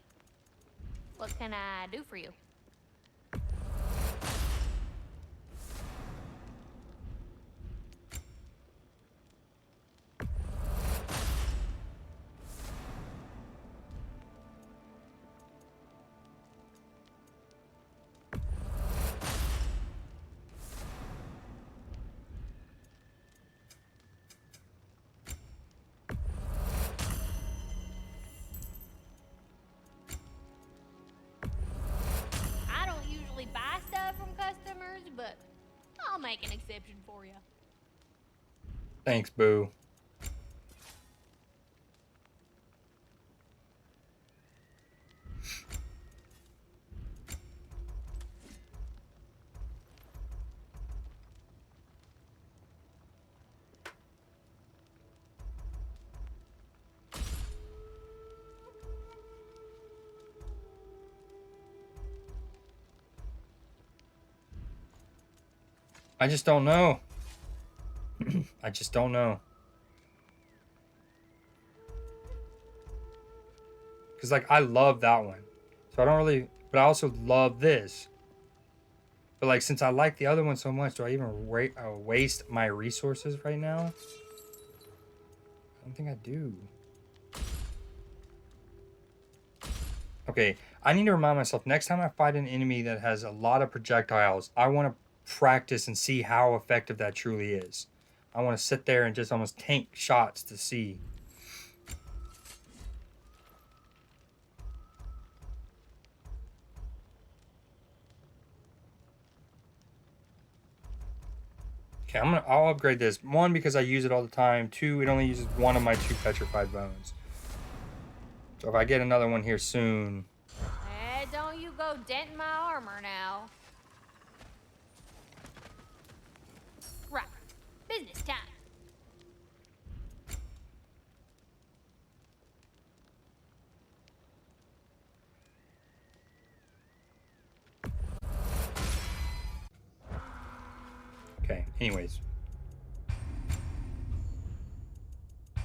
What can I do for you? I don't usually buy stuff from customers, but I'll make an exception for you. Thanks, Boo. I just don't know. I just don't know. Because, like, I love that one. So I don't really... But I also love this. But, like, since I like the other one so much, do I even waste my resources right now? I don't think I do. Okay, I need to remind myself, next time I fight an enemy that has a lot of projectiles, I want to practice and see how effective that truly is. I want to sit there and just almost tank shots to see. Okay, I'll upgrade this. One, because I use it all the time. Two, it only uses one of my 2 petrified bones. So if I get another one here soon... Don't you go denting my armor now. Right. Business time. Okay, anyways.